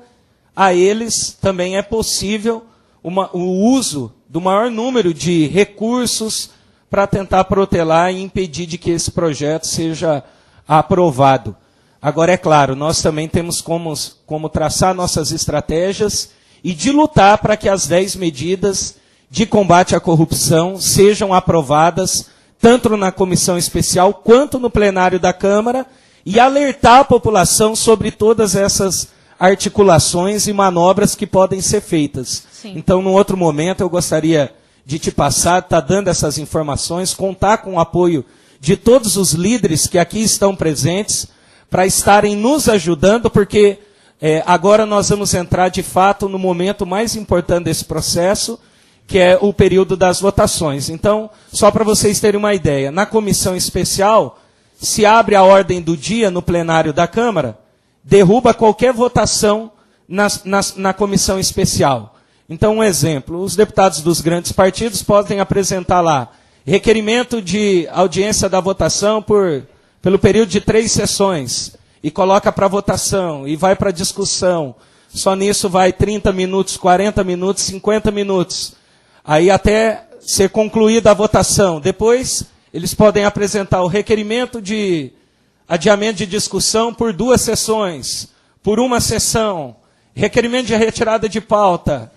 a eles também é possível o uso do maior número de recursos para tentar protelar e impedir de que esse projeto seja aprovado. Agora, é claro, nós também temos como traçar nossas estratégias e de lutar para que as 10 medidas de combate à corrupção sejam aprovadas, tanto na comissão especial quanto no plenário da Câmara, e alertar a população sobre todas essas articulações e manobras que podem ser feitas. Sim. Então, num outro momento, eu gostaria de te passar, estar dando essas informações, contar com o apoio de todos os líderes que aqui estão presentes, para estarem nos ajudando, porque agora nós vamos entrar, de fato, no momento mais importante desse processo, que é o período das votações. Então, só para vocês terem uma ideia, na comissão especial, se abre a ordem do dia no plenário da Câmara, derruba qualquer votação na comissão especial. Então, um exemplo, os deputados dos grandes partidos podem apresentar lá requerimento de audiência da votação pelo período de 3 sessões, e coloca para votação, e vai para discussão. Só nisso vai 30 minutos, 40 minutos, 50 minutos. Aí até ser concluída a votação. Depois, eles podem apresentar o requerimento de adiamento de discussão por 2 sessões, por 1 sessão, requerimento de retirada de pauta,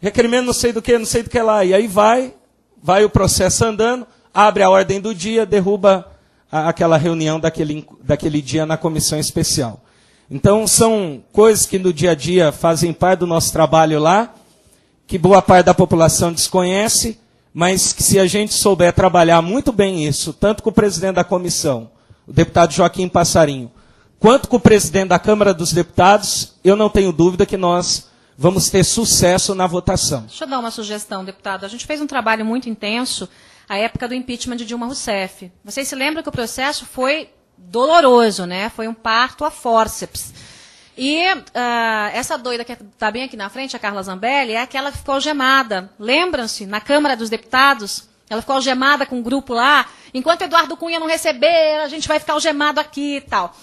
requerimento não sei do que lá. E aí vai o processo andando, abre a ordem do dia, derruba aquela reunião daquele dia na comissão especial. Então, são coisas que no dia a dia fazem parte do nosso trabalho lá, que boa parte da população desconhece, mas que se a gente souber trabalhar muito bem isso, tanto com o presidente da comissão, o deputado Joaquim Passarinho, quanto com o presidente da Câmara dos Deputados, eu não tenho dúvida que nós vamos ter sucesso na votação. Deixa eu dar uma sugestão, deputado. A gente fez um trabalho muito intenso à época do impeachment de Dilma Rousseff. Vocês se lembram que o processo foi doloroso, né? Foi um parto a fórceps. E essa doida que está bem aqui na frente, a Carla Zambelli, é aquela que ficou algemada. Lembram-se? Na Câmara dos Deputados, ela ficou algemada com um grupo lá. Enquanto Eduardo Cunha não receber, a gente vai ficar algemado aqui e tal.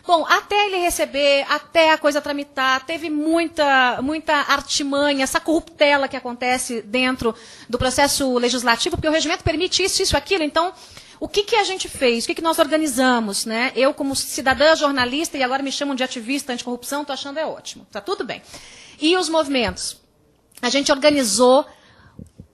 Bom, até ele receber, até a coisa tramitar, teve muita artimanha, essa corruptela que acontece dentro do processo legislativo, porque o regimento permite isso, aquilo. Então, o que a gente fez? O que nós organizamos? Né? Eu, como cidadã, jornalista, e agora me chamam de ativista anticorrupção, estou achando ótimo. Está tudo bem. E os movimentos? A gente organizou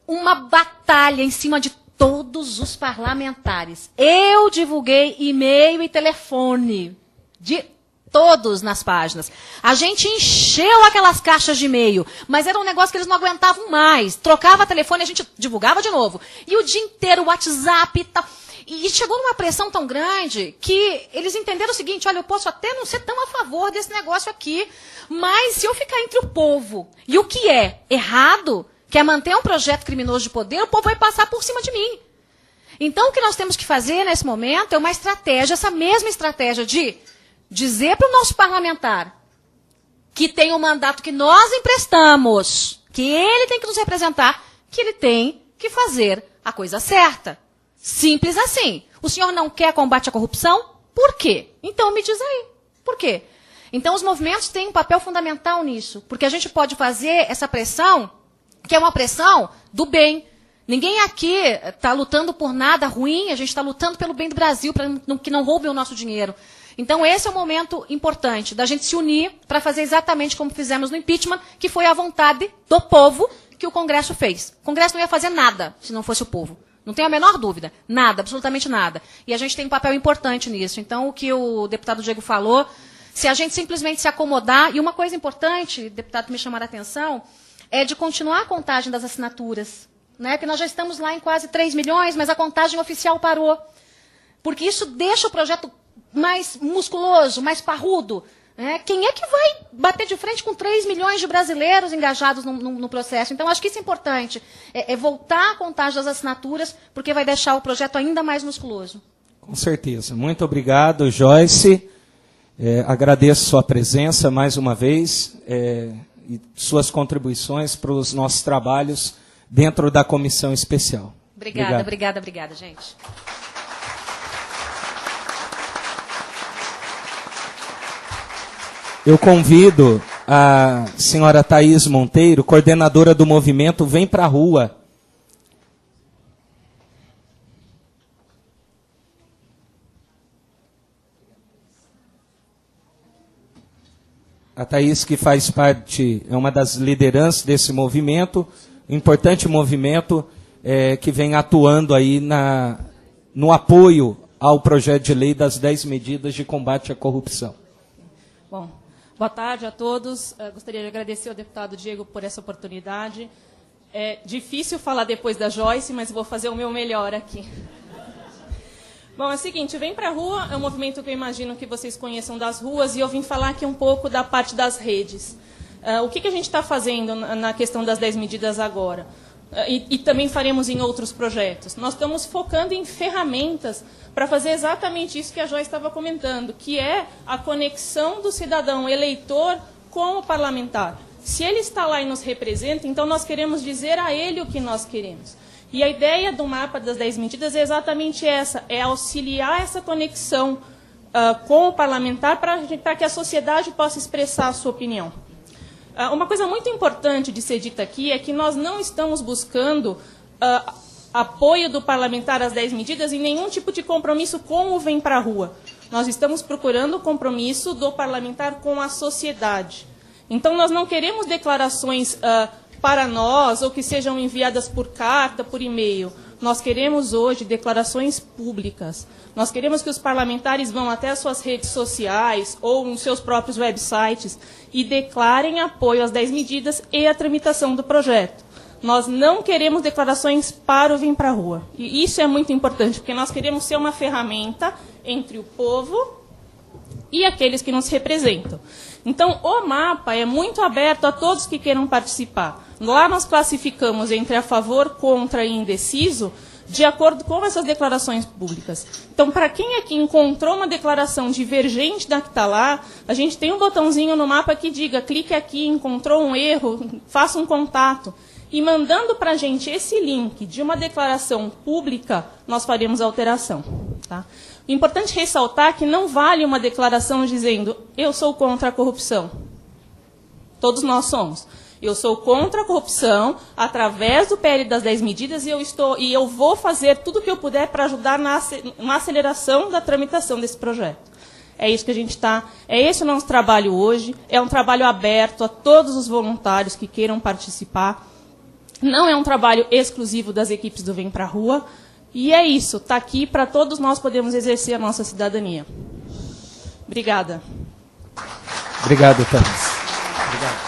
uma batalha em cima de todos os parlamentares. Eu divulguei e-mail e telefone de todos nas páginas. A gente encheu aquelas caixas de e-mail, mas era um negócio que eles não aguentavam mais. Trocava telefone, a gente divulgava de novo. E o dia inteiro, o WhatsApp e tal. E chegou numa pressão tão grande que eles entenderam o seguinte: olha, eu posso até não ser tão a favor desse negócio aqui, mas se eu ficar entre o povo e o que é errado, que é manter um projeto criminoso de poder, o povo vai passar por cima de mim. Então, o que nós temos que fazer nesse momento é uma estratégia, essa mesma estratégia de dizer para o nosso parlamentar que tem um mandato que nós emprestamos, que ele tem que nos representar, que ele tem que fazer a coisa certa. Simples assim. O senhor não quer combate à corrupção? Por quê? Então me diz aí. Por quê? Então os movimentos têm um papel fundamental nisso, porque a gente pode fazer essa pressão, que é uma pressão do bem. Ninguém aqui está lutando por nada ruim, a gente está lutando pelo bem do Brasil, para que não roubem o nosso dinheiro. Então, esse é um momento importante da gente se unir para fazer exatamente como fizemos no impeachment, que foi a vontade do povo que o Congresso fez. O Congresso não ia fazer nada se não fosse o povo. Não tenho a menor dúvida. Nada, absolutamente nada. E a gente tem um papel importante nisso. Então, o que o deputado Diego falou, se a gente simplesmente se acomodar, e uma coisa importante, deputado, que me chamaram a atenção, é de continuar a contagem das assinaturas. Né? Porque nós já estamos lá em quase 3 milhões, mas a contagem oficial parou. Porque isso deixa o projeto mais musculoso, mais parrudo. Né? Quem é que vai bater de frente com 3 milhões de brasileiros engajados no processo? Então, acho que isso é importante. É voltar a contagem das assinaturas, porque vai deixar o projeto ainda mais musculoso. Com certeza. Muito obrigado, Joyce. Agradeço sua presença mais uma vez e suas contribuições para os nossos trabalhos dentro da comissão especial. Obrigada, gente. Eu convido a senhora Thaís Monteiro, coordenadora do movimento Vem Pra Rua. A Thaís, que faz parte, é uma das lideranças desse movimento, um importante movimento que vem atuando aí no apoio ao projeto de lei das 10 medidas de combate à corrupção. Bom, boa tarde a todos. Gostaria de agradecer ao deputado Diego por essa oportunidade. É difícil falar depois da Joyce, mas vou fazer o meu melhor aqui. Bom, é o seguinte, Vem Pra Rua é um movimento que eu imagino que vocês conheçam das ruas, e eu vim falar aqui um pouco da parte das redes. O que a gente está fazendo na questão das 10 medidas agora? E também faremos em outros projetos. Nós estamos focando em ferramentas para fazer exatamente isso que a Joyce estava comentando, que é a conexão do cidadão eleitor com o parlamentar. Se ele está lá e nos representa, então nós queremos dizer a ele o que nós queremos. E a ideia do mapa das 10 medidas é exatamente essa, é auxiliar essa conexão com o parlamentar para que a sociedade possa expressar a sua opinião. Uma coisa muito importante de ser dita aqui é que nós não estamos buscando apoio do parlamentar às 10 medidas e nenhum tipo de compromisso com o Vem Pra Rua. Nós estamos procurando o compromisso do parlamentar com a sociedade. Então, nós não queremos declarações para nós ou que sejam enviadas por carta, por e-mail. Nós queremos hoje declarações públicas. Nós queremos que os parlamentares vão até as suas redes sociais ou nos seus próprios websites e declarem apoio às 10 medidas e à tramitação do projeto. Nós não queremos declarações para o Vem Pra Rua. E isso é muito importante, porque nós queremos ser uma ferramenta entre o povo e aqueles que nos representam. Então, o mapa é muito aberto a todos que queiram participar. Lá nós classificamos entre a favor, contra e indeciso, de acordo com essas declarações públicas. Então, para quem aqui encontrou uma declaração divergente da que está lá, a gente tem um botãozinho no mapa que diga, clique aqui, encontrou um erro, faça um contato. E mandando para a gente esse link de uma declaração pública, nós faremos a alteração. Tá? O importante é ressaltar que não vale uma declaração dizendo, eu sou contra a corrupção. Todos nós somos. Eu sou contra a corrupção através do PL das 10 medidas e eu vou fazer tudo o que eu puder para ajudar na aceleração da tramitação desse projeto. É isso que a gente está. É esse o nosso trabalho hoje. É um trabalho aberto a todos os voluntários que queiram participar. Não é um trabalho exclusivo das equipes do Vem Pra Rua. E é isso. Está aqui para todos nós podermos exercer a nossa cidadania. Obrigada. Obrigado, Thaís. Obrigado.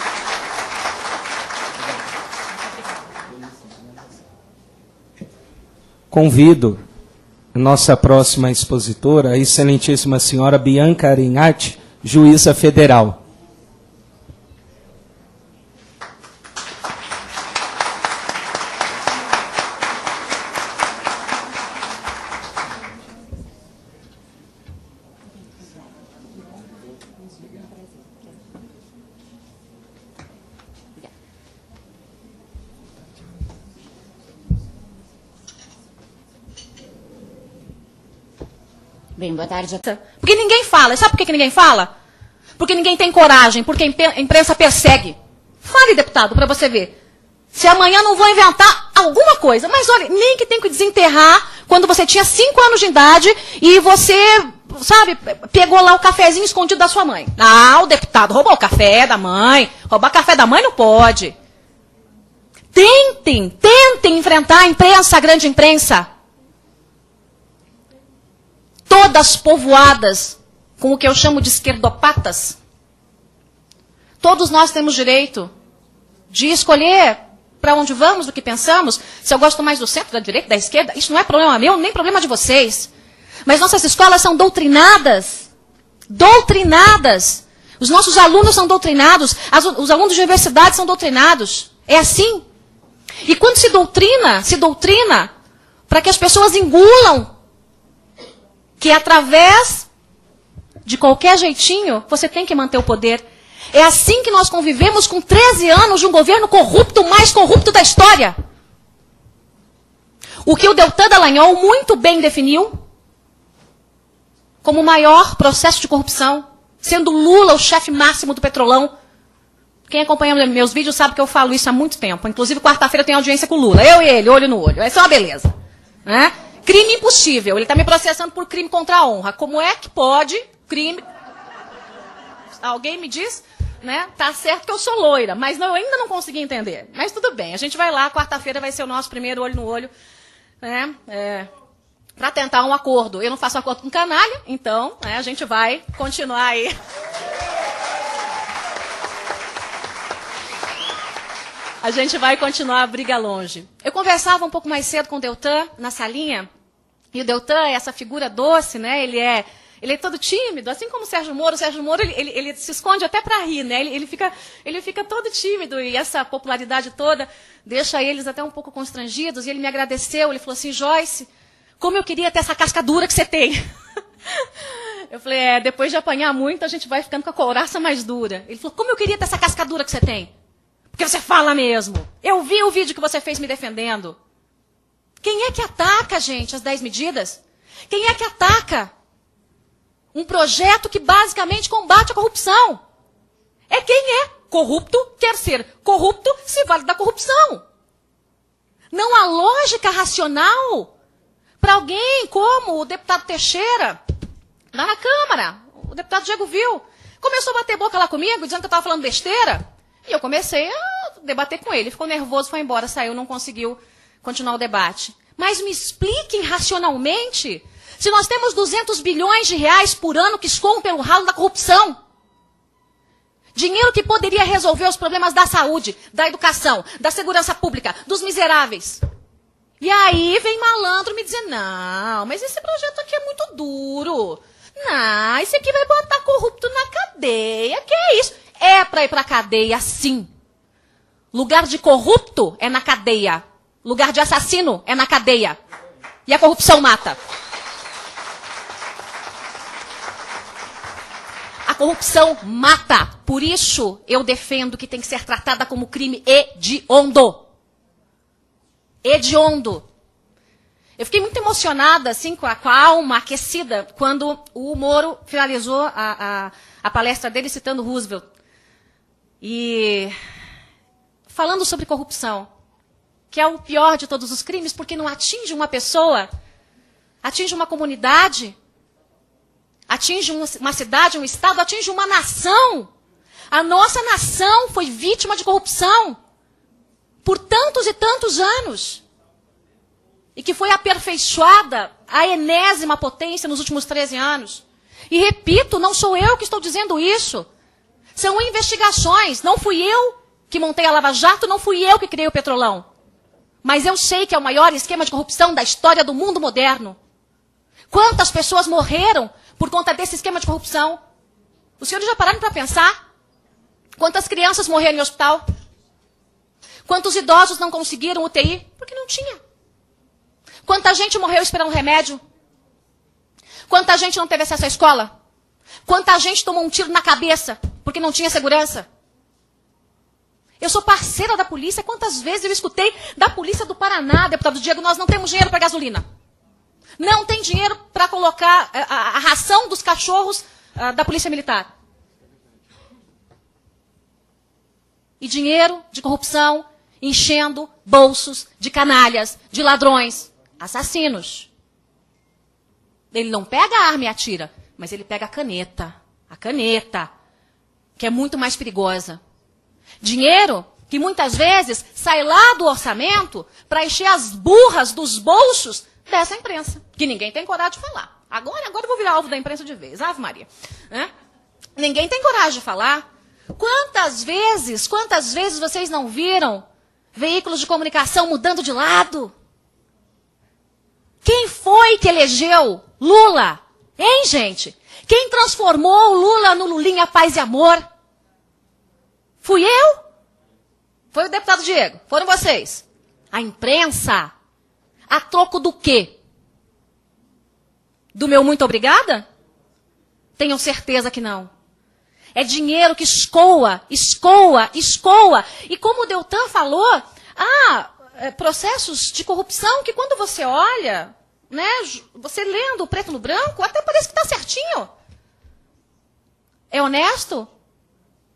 Convido a nossa próxima expositora, a excelentíssima senhora Bianca Arinhati, juíza federal. Bem, boa tarde. Porque ninguém fala. Sabe por que ninguém fala? Porque ninguém tem coragem, porque a imprensa persegue. Fale, deputado, para você ver. Se amanhã não vou inventar alguma coisa. Mas olha, nem que tem que desenterrar quando você tinha 5 anos de idade e você, sabe, pegou lá o cafezinho escondido da sua mãe. Ah, o deputado roubou o café da mãe. Roubar café da mãe não pode. tentem enfrentar a imprensa, a grande imprensa. Todas povoadas com o que eu chamo de esquerdopatas. Todos nós temos direito de escolher para onde vamos, do que pensamos. Se eu gosto mais do centro, da direita, da esquerda, isso não é problema meu, nem problema de vocês. Mas nossas escolas são doutrinadas. Doutrinadas. Os nossos alunos são doutrinados. Os alunos de universidade são doutrinados. É assim. E quando se doutrina para que as pessoas engulam que através de qualquer jeitinho você tem que manter o poder. É assim que nós convivemos com 13 anos de um governo corrupto, o mais corrupto da história. O que o Deltan Dallagnol muito bem definiu como o maior processo de corrupção, sendo Lula o chefe máximo do Petrolão. Quem acompanha meus vídeos sabe que eu falo isso há muito tempo. Inclusive, quarta-feira tem audiência com o Lula. Eu e ele, olho no olho. Essa é uma beleza. Né? Crime impossível. Ele está me processando por crime contra a honra. Como é que pode crime... Alguém me diz, né? Tá certo que eu sou loira, mas eu ainda não consegui entender. Mas tudo bem, a gente vai lá, quarta-feira vai ser o nosso primeiro olho no olho, né? Para tentar um acordo. Eu não faço acordo com canalha, então a gente vai continuar aí. A gente vai continuar a briga longe. Eu conversava um pouco mais cedo com o Deltan na salinha, e o Deltan é essa figura doce, né? Ele é todo tímido, assim como o Sérgio Moro. O Sérgio Moro, ele se esconde até para rir, né? Ele fica todo tímido, e essa popularidade toda deixa eles até um pouco constrangidos. E ele me agradeceu, ele falou assim: Joyce, como eu queria ter essa casca dura que você tem. Eu falei, depois de apanhar muito, a gente vai ficando com a couraça mais dura. Ele falou, como eu queria ter essa casca dura que você tem. Porque você fala mesmo. Eu vi o vídeo que você fez me defendendo. Quem é que ataca, gente, as 10 medidas? Quem é que ataca um projeto que basicamente combate a corrupção? É quem é corrupto, quer ser corrupto, se vale da corrupção. Não há lógica racional para alguém como o deputado Teixeira, lá na Câmara. O deputado Diego viu. Começou a bater boca lá comigo, dizendo que eu estava falando besteira. E eu comecei a debater com ele. Ficou nervoso, foi embora, saiu, não conseguiu continuar o debate. Mas me expliquem racionalmente, se nós temos 200 bilhões de reais por ano que escoam pelo ralo da corrupção, dinheiro que poderia resolver os problemas da saúde, da educação, da segurança pública, dos miseráveis. E aí vem malandro me dizer, não, mas esse projeto aqui é muito duro. Não, esse aqui vai botar corrupto na cadeia, que é isso? É para ir para a cadeia, sim. Lugar de corrupto é na cadeia. Lugar de assassino é na cadeia. E a corrupção mata. A corrupção mata. Por isso, eu defendo que tem que ser tratada como crime hediondo. Hediondo. Eu fiquei muito emocionada, assim, com a alma aquecida, quando o Moro finalizou a palestra dele citando Roosevelt. E falando sobre corrupção, que é o pior de todos os crimes, porque não atinge uma pessoa, atinge uma comunidade, atinge uma cidade, um estado, atinge uma nação. A nossa nação foi vítima de corrupção por tantos e tantos anos. E que foi aperfeiçoada a enésima potência nos últimos 13 anos. E repito, não sou eu que estou dizendo isso. São investigações. Não fui eu que montei a Lava Jato, não fui eu que criei o Petrolão. Mas eu sei que é o maior esquema de corrupção da história do mundo moderno. Quantas pessoas morreram por conta desse esquema de corrupção? Os senhores já pararam para pensar? Quantas crianças morreram em hospital? Quantos idosos não conseguiram UTI? Porque não tinha. Quanta gente morreu esperando remédio? Quanta gente não teve acesso à escola? Quanta gente tomou um tiro na cabeça porque não tinha segurança? Eu sou parceira da polícia. Quantas vezes eu escutei da polícia do Paraná, deputado Diego, nós não temos dinheiro para gasolina. Não tem dinheiro para colocar a ração dos cachorros da polícia militar. E dinheiro de corrupção enchendo bolsos de canalhas, de ladrões, assassinos. Ele não pega a arma e atira, mas ele pega a caneta, que é muito mais perigosa. Dinheiro que muitas vezes sai lá do orçamento para encher as burras dos bolsos dessa imprensa, que ninguém tem coragem de falar. Agora eu vou virar alvo da imprensa de vez, Ave Maria. Né? Ninguém tem coragem de falar. Quantas vezes vocês não viram veículos de comunicação mudando de lado? Quem foi que elegeu Lula? Hein, gente? Quem transformou o Lula no Lulinha Paz e Amor? Fui eu? Foi o deputado Diego? Foram vocês? A imprensa? A troco do quê? Do meu muito obrigada? Tenho certeza que não. É dinheiro que escoa. E como o Deltan falou, processos de corrupção que quando você olha, né, você lendo o preto no branco, até parece que está certinho. É honesto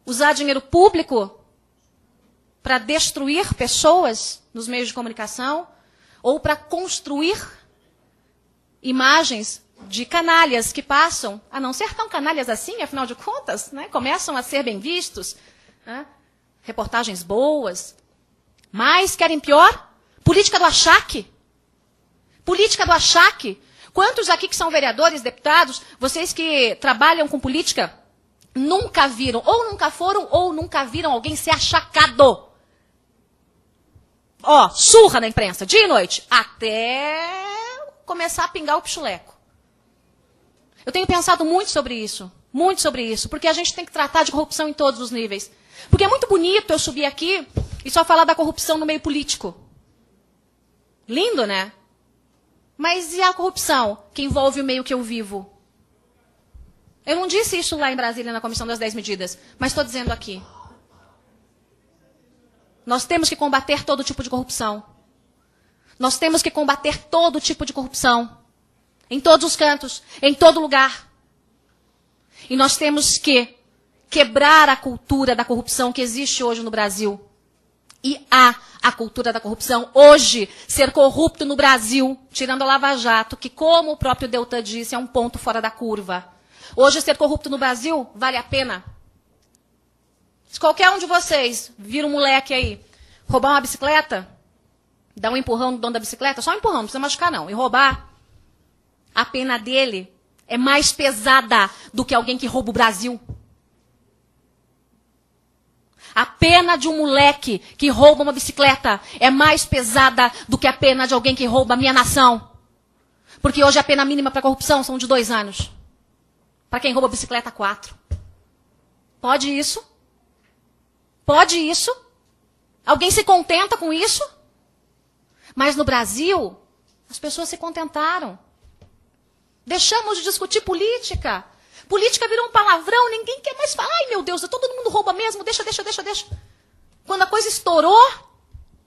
usar dinheiro público para destruir pessoas nos meios de comunicação ou para construir imagens de canalhas que passam a não ser tão canalhas assim, afinal de contas, né, começam a ser bem vistos, né, reportagens boas. Mas querem pior? Política do achaque. Política do achaque. Quantos aqui que são vereadores, deputados, vocês que trabalham com política, nunca viram, ou nunca foram, ou nunca viram alguém ser achacado? Ó, surra na imprensa, dia e noite, até começar a pingar o pichuleco. Eu tenho pensado muito sobre isso, porque a gente tem que tratar de corrupção em todos os níveis. Porque é muito bonito eu subir aqui e só falar da corrupção no meio político. Lindo, né? Mas e a corrupção que envolve o meio que eu vivo? Eu não disse isso lá em Brasília, na Comissão das 10 Medidas, mas estou dizendo aqui. Nós temos que combater todo tipo de corrupção. Nós temos que combater todo tipo de corrupção. Em todos os cantos, em todo lugar. E nós temos que quebrar a cultura da corrupção que existe hoje no Brasil. E há a cultura da corrupção. Hoje, ser corrupto no Brasil, tirando a Lava Jato, que como o próprio Deltan disse, é um ponto fora da curva. Hoje, ser corrupto no Brasil vale a pena. Se qualquer um de vocês vira um moleque aí, roubar uma bicicleta, dar um empurrão no dono da bicicleta, só um empurrão, não precisa machucar não, e roubar, a pena dele é mais pesada do que alguém que rouba o Brasil. A pena de um moleque que rouba uma bicicleta é mais pesada do que a pena de alguém que rouba a minha nação. Porque hoje a pena mínima para corrupção são de 2 anos. Para quem rouba bicicleta, 4. Pode isso? Pode isso? Alguém se contenta com isso? Mas no Brasil, as pessoas se contentaram. Deixamos de discutir política. Política virou um palavrão, ninguém quer mais falar. Ai, meu Deus, todo mundo rouba mesmo, deixa. Quando a coisa estourou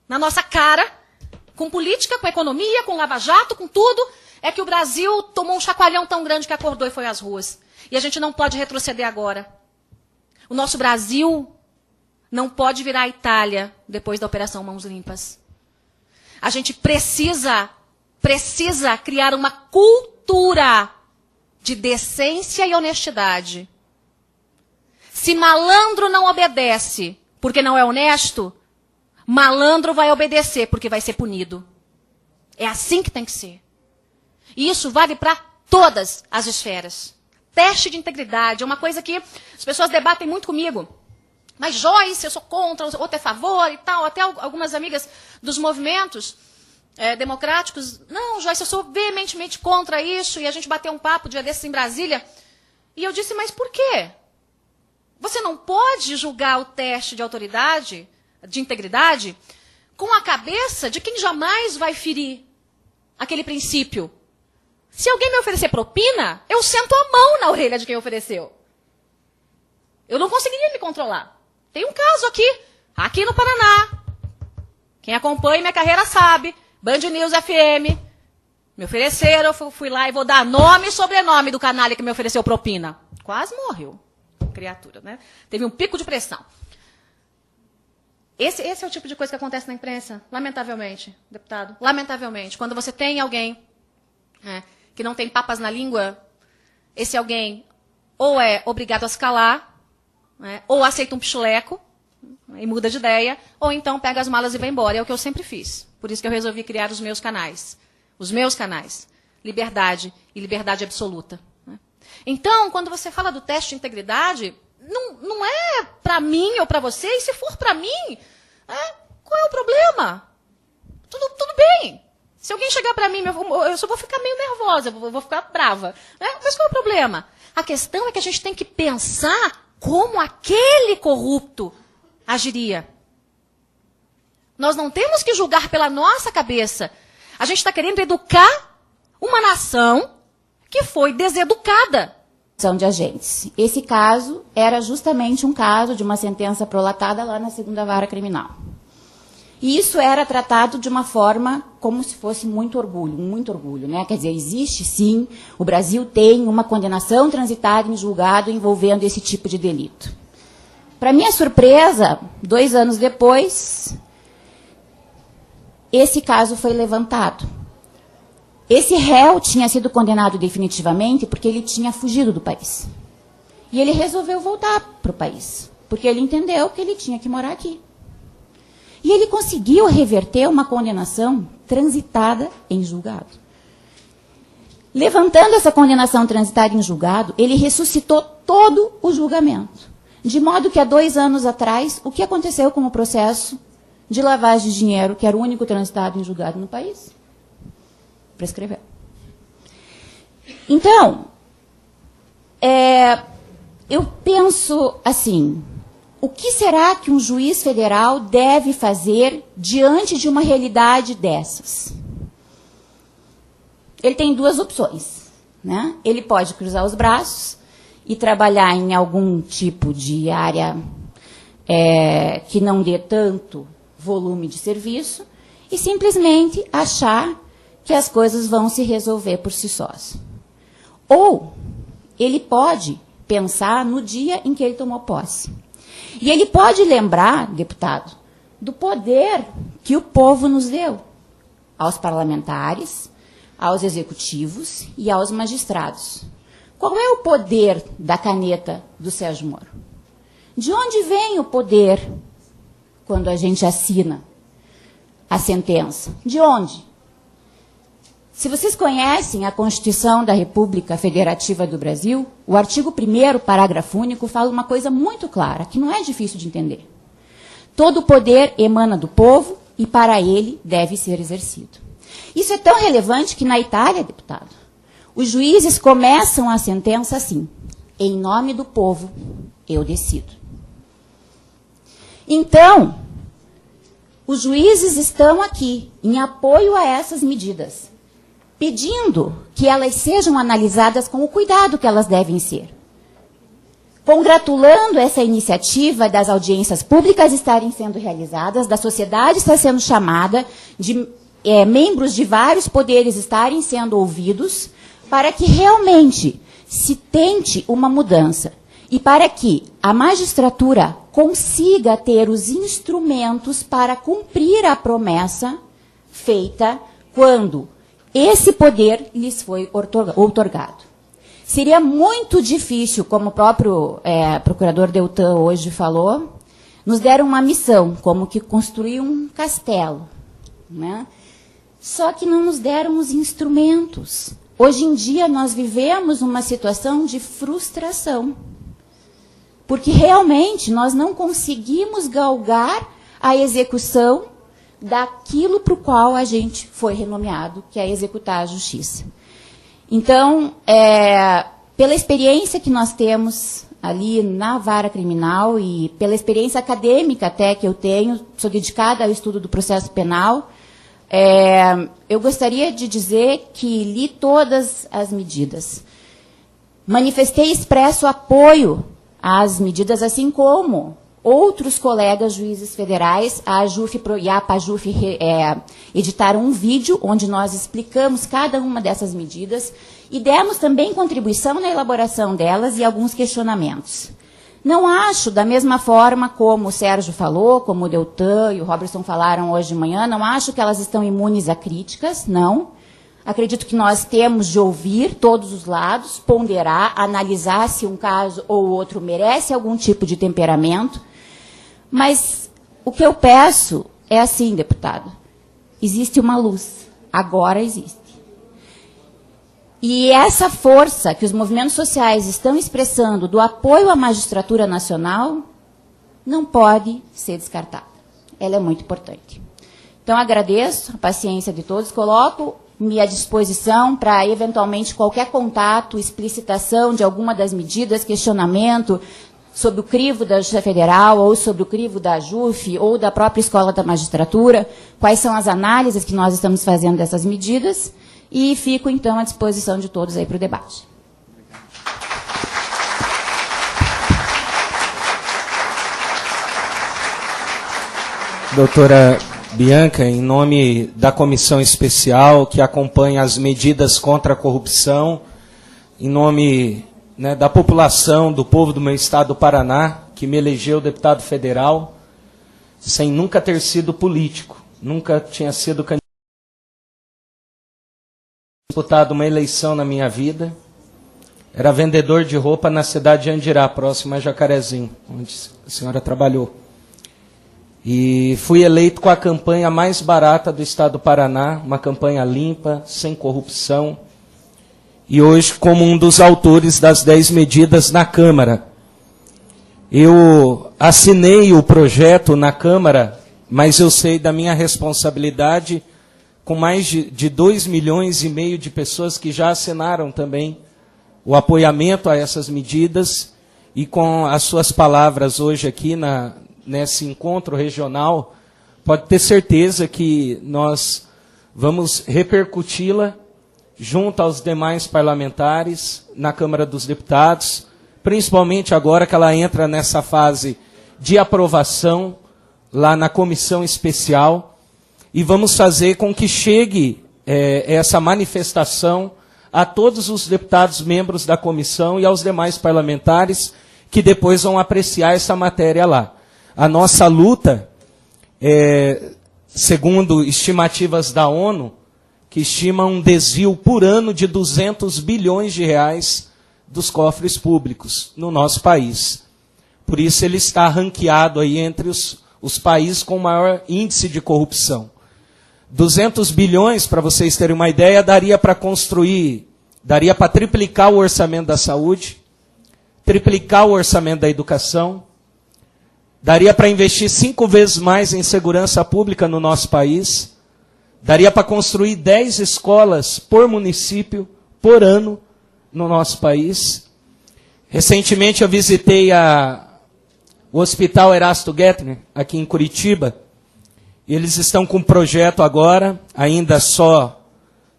na nossa cara, com política, com economia, com Lava Jato, com tudo, é que o Brasil tomou um chacoalhão tão grande que acordou e foi às ruas. E a gente não pode retroceder agora. O nosso Brasil não pode virar a Itália depois da Operação Mãos Limpas. A gente precisa criar uma cultura de decência e honestidade. Se malandro não obedece porque não é honesto, malandro vai obedecer porque vai ser punido. É assim que tem que ser. E isso vale para todas as esferas. Teste de integridade é uma coisa que as pessoas debatem muito comigo. Mas Joyce, eu sou contra, outro é a favor e tal. Até algumas amigas dos movimentos democráticos. Não, Joyce, eu sou veementemente contra isso. E a gente bateu um papo dia desses em Brasília. E eu disse, mas por quê? Você não pode julgar o teste de autoridade, de integridade, com a cabeça de quem jamais vai ferir aquele princípio. Se alguém me oferecer propina, eu sento a mão na orelha de quem ofereceu. Eu não conseguiria me controlar. Tem um caso aqui no Paraná. Quem acompanha minha carreira sabe. Band News FM. Me ofereceram, eu fui lá e vou dar nome e sobrenome do canalha que me ofereceu propina. Quase morreu. Criatura, né? Teve um pico de pressão. Esse é o tipo de coisa que acontece na imprensa, lamentavelmente, deputado. Lamentavelmente. Quando você tem alguém que não tem papas na língua, esse alguém ou é obrigado a se calar, ou aceita um pichuleco, e muda de ideia, ou então pega as malas e vai embora. É o que eu sempre fiz. Por isso que eu resolvi criar os meus canais. Os meus canais. Liberdade e liberdade absoluta. Então, quando você fala do teste de integridade, não é para mim ou para você, e se for para mim, qual é o problema? Tudo bem. Se alguém chegar para mim, eu só vou ficar meio nervosa, vou ficar brava. Né? Mas qual é o problema? A questão é que a gente tem que pensar como aquele corrupto agiria. Nós não temos que julgar pela nossa cabeça. A gente está querendo educar uma nação que foi deseducada. São de agentes. Esse caso era justamente um caso de uma sentença prolatada lá na 2ª Vara Criminal. E isso era tratado de uma forma como se fosse muito orgulho, né? Quer dizer, existe sim, o Brasil tem uma condenação transitada em julgado envolvendo esse tipo de delito. Para minha surpresa, 2 anos depois, esse caso foi levantado. Esse réu tinha sido condenado definitivamente porque ele tinha fugido do país. E ele resolveu voltar para o país, porque ele entendeu que ele tinha que morar aqui. E ele conseguiu reverter uma condenação transitada em julgado. Levantando essa condenação transitada em julgado, ele ressuscitou todo o julgamento. De modo que há 2 anos atrás, o que aconteceu com o processo de lavagem de dinheiro, que era o único transitado em julgado no país? Prescreveu. Então, eu penso assim, o que será que um juiz federal deve fazer diante de uma realidade dessas? Ele tem 2 opções, né? Ele pode cruzar os braços e trabalhar em algum tipo de área que não dê tanto volume de serviço e simplesmente achar que as coisas vão se resolver por si sós. Ou ele pode pensar no dia em que ele tomou posse. E ele pode lembrar, deputado, do poder que o povo nos deu aos parlamentares, aos executivos e aos magistrados. Qual é o poder da caneta do Sérgio Moro? De onde vem o poder quando a gente assina a sentença? De onde? Se vocês conhecem a Constituição da República Federativa do Brasil, o artigo 1º, parágrafo único, fala uma coisa muito clara, que não é difícil de entender. Todo o poder emana do povo e para ele deve ser exercido. Isso é tão relevante que na Itália, deputado, os juízes começam a sentença assim: em nome do povo, eu decido. Então, os juízes estão aqui em apoio a essas medidas, pedindo que elas sejam analisadas com o cuidado que elas devem ser. Congratulando essa iniciativa das audiências públicas estarem sendo realizadas, da sociedade estar sendo chamada, de membros de vários poderes estarem sendo ouvidos, para que realmente se tente uma mudança e para que a magistratura consiga ter os instrumentos para cumprir a promessa feita quando esse poder lhes foi outorgado. Seria muito difícil, como o próprio procurador Deltan hoje falou, nos deram uma missão, como que construir um castelo, né? Só que não nos deram os instrumentos. Hoje em dia nós vivemos uma situação de frustração, porque realmente nós não conseguimos galgar a execução daquilo para o qual a gente foi renomeado, que é executar a justiça. Então, pela experiência que nós temos ali na vara criminal e pela experiência acadêmica até que eu tenho, sou dedicada ao estudo do processo penal, eu gostaria de dizer que li todas as medidas. Manifestei expresso apoio às medidas, assim como outros colegas juízes federais, a AJUF e a PAJUF editaram um vídeo onde nós explicamos cada uma dessas medidas e demos também contribuição na elaboração delas e alguns questionamentos. Não acho, da mesma forma como o Sérgio falou, como o Deltan e o Robertson falaram hoje de manhã, não acho que elas estão imunes a críticas, não. Acredito que nós temos de ouvir todos os lados, ponderar, analisar se um caso ou outro merece algum tipo de temperamento. Mas o que eu peço é assim, deputado, existe uma luz, agora existe. E essa força que os movimentos sociais estão expressando do apoio à magistratura nacional não pode ser descartada. Ela é muito importante. Então, agradeço a paciência de todos, coloco-me à disposição para, eventualmente, qualquer contato, explicitação de alguma das medidas, questionamento sobre o crivo da Justiça Federal, ou sobre o crivo da JUF, ou da própria Escola da Magistratura, quais são as análises que nós estamos fazendo dessas medidas, e fico, então, à disposição de todos aí para o debate. Doutora Bianca, em nome da comissão especial que acompanha as medidas contra a corrupção, em nome, né, da população, do povo do meu estado do Paraná, que me elegeu deputado federal, sem nunca ter sido político, nunca tinha sido candidato, disputado uma eleição na minha vida. Era vendedor de roupa na cidade de Andirá, próximo a Jacarezinho, onde a senhora trabalhou. E fui eleito com a campanha mais barata do estado do Paraná, uma campanha limpa, sem corrupção. E hoje, como um dos autores das 10 medidas na Câmara. Eu assinei o projeto na Câmara, mas eu sei da minha responsabilidade com mais de 2,5 milhões de pessoas que já assinaram também o apoiamento a essas medidas, e com as suas palavras hoje aqui nesse encontro regional, pode ter certeza que nós vamos repercuti-la junto aos demais parlamentares na Câmara dos Deputados, principalmente agora que ela entra nessa fase de aprovação lá na comissão especial, e vamos fazer com que chegue essa manifestação a todos os deputados membros da comissão e aos demais parlamentares que depois vão apreciar essa matéria lá. A nossa luta, segundo estimativas da ONU, que estima um desvio por ano de 200 bilhões de reais dos cofres públicos no nosso país. Por isso ele está ranqueado aí entre os países com maior índice de corrupção. 200 bilhões, para vocês terem uma ideia, daria para triplicar o orçamento da saúde, triplicar o orçamento da educação, daria para investir 5 vezes mais em segurança pública no nosso país, daria para construir 10 escolas por município, por ano, no nosso país. Recentemente eu visitei o Hospital Erasto Gettner, aqui em Curitiba, e eles estão com um projeto agora, ainda só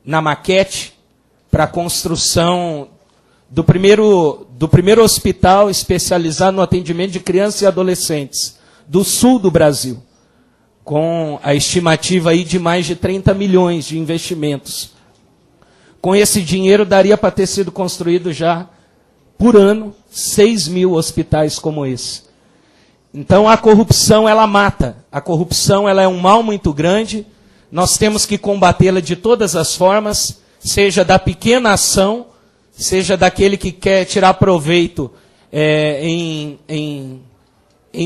na maquete, para a construção do primeiro hospital especializado no atendimento de crianças e adolescentes do sul do Brasil, com a estimativa aí de mais de 30 milhões de investimentos. Com esse dinheiro daria para ter sido construído já, por ano, 6 mil hospitais como esse. Então a corrupção, ela mata. A corrupção, ela é um mal muito grande. Nós temos que combatê-la de todas as formas, seja da pequena ação, seja daquele que quer tirar proveito em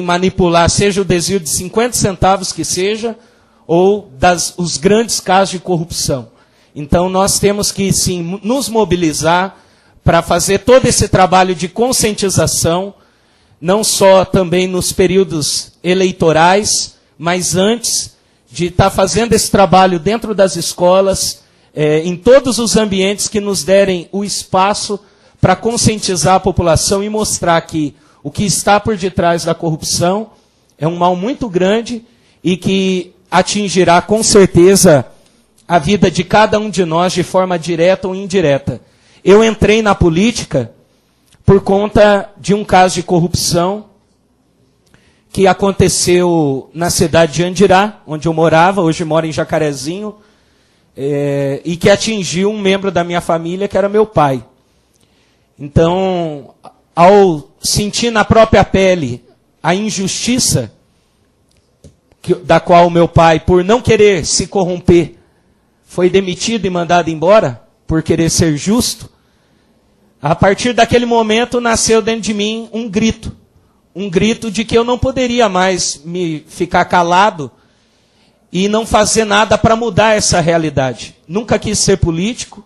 manipular, seja o desvio de 50 centavos que seja, ou os grandes casos de corrupção. Então nós temos que, sim, nos mobilizar para fazer todo esse trabalho de conscientização, não só também nos períodos eleitorais, mas antes de estar fazendo esse trabalho dentro das escolas, em todos os ambientes que nos derem o espaço para conscientizar a população e mostrar que o que está por detrás da corrupção é um mal muito grande e que atingirá com certeza a vida de cada um de nós de forma direta ou indireta. Eu entrei na política por conta de um caso de corrupção que aconteceu na cidade de Andirá, onde eu morava, hoje moro em Jacarezinho, e que atingiu um membro da minha família, que era meu pai. Então, ao sentir na própria pele a injustiça da qual meu pai, por não querer se corromper, foi demitido e mandado embora, por querer ser justo, a partir daquele momento nasceu dentro de mim um grito um grito de que eu não poderia mais me ficar calado e não fazer nada para mudar essa realidade. Nunca quis ser político.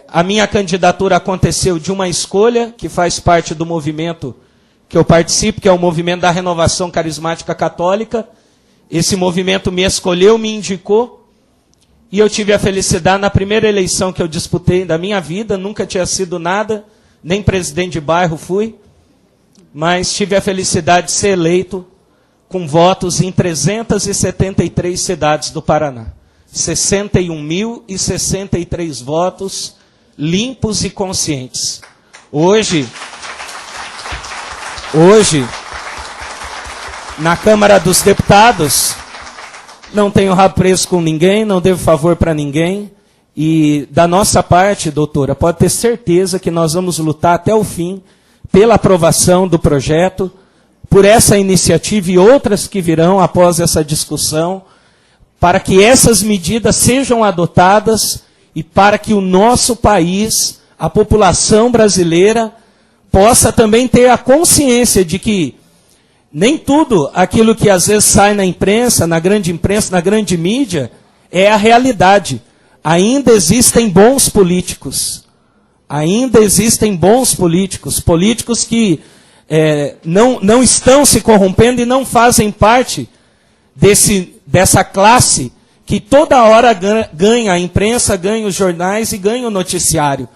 A minha candidatura aconteceu de uma escolha que faz parte do movimento que eu participo, que é o movimento da Renovação Carismática Católica. Esse movimento me escolheu, me indicou, e eu tive a felicidade, na primeira eleição que eu disputei da minha vida, nunca tinha sido nada, nem presidente de bairro fui, mas tive a felicidade de ser eleito com votos em 373 cidades do Paraná. 61.063 votos limpos e conscientes. Hoje, na Câmara dos Deputados, não tenho rabo preso com ninguém, não devo favor para ninguém. E da nossa parte, doutora, pode ter certeza que nós vamos lutar até o fim pela aprovação do projeto, por essa iniciativa e outras que virão após essa discussão, para que essas medidas sejam adotadas e para que o nosso país, a população brasileira, possa também ter a consciência de que nem tudo aquilo que às vezes sai na imprensa, na grande mídia, é a realidade. Ainda existem bons políticos. Ainda existem bons políticos. Políticos que não estão se corrompendo e não fazem parte dessa classe que toda hora ganha a imprensa, ganha os jornais e ganha o noticiário.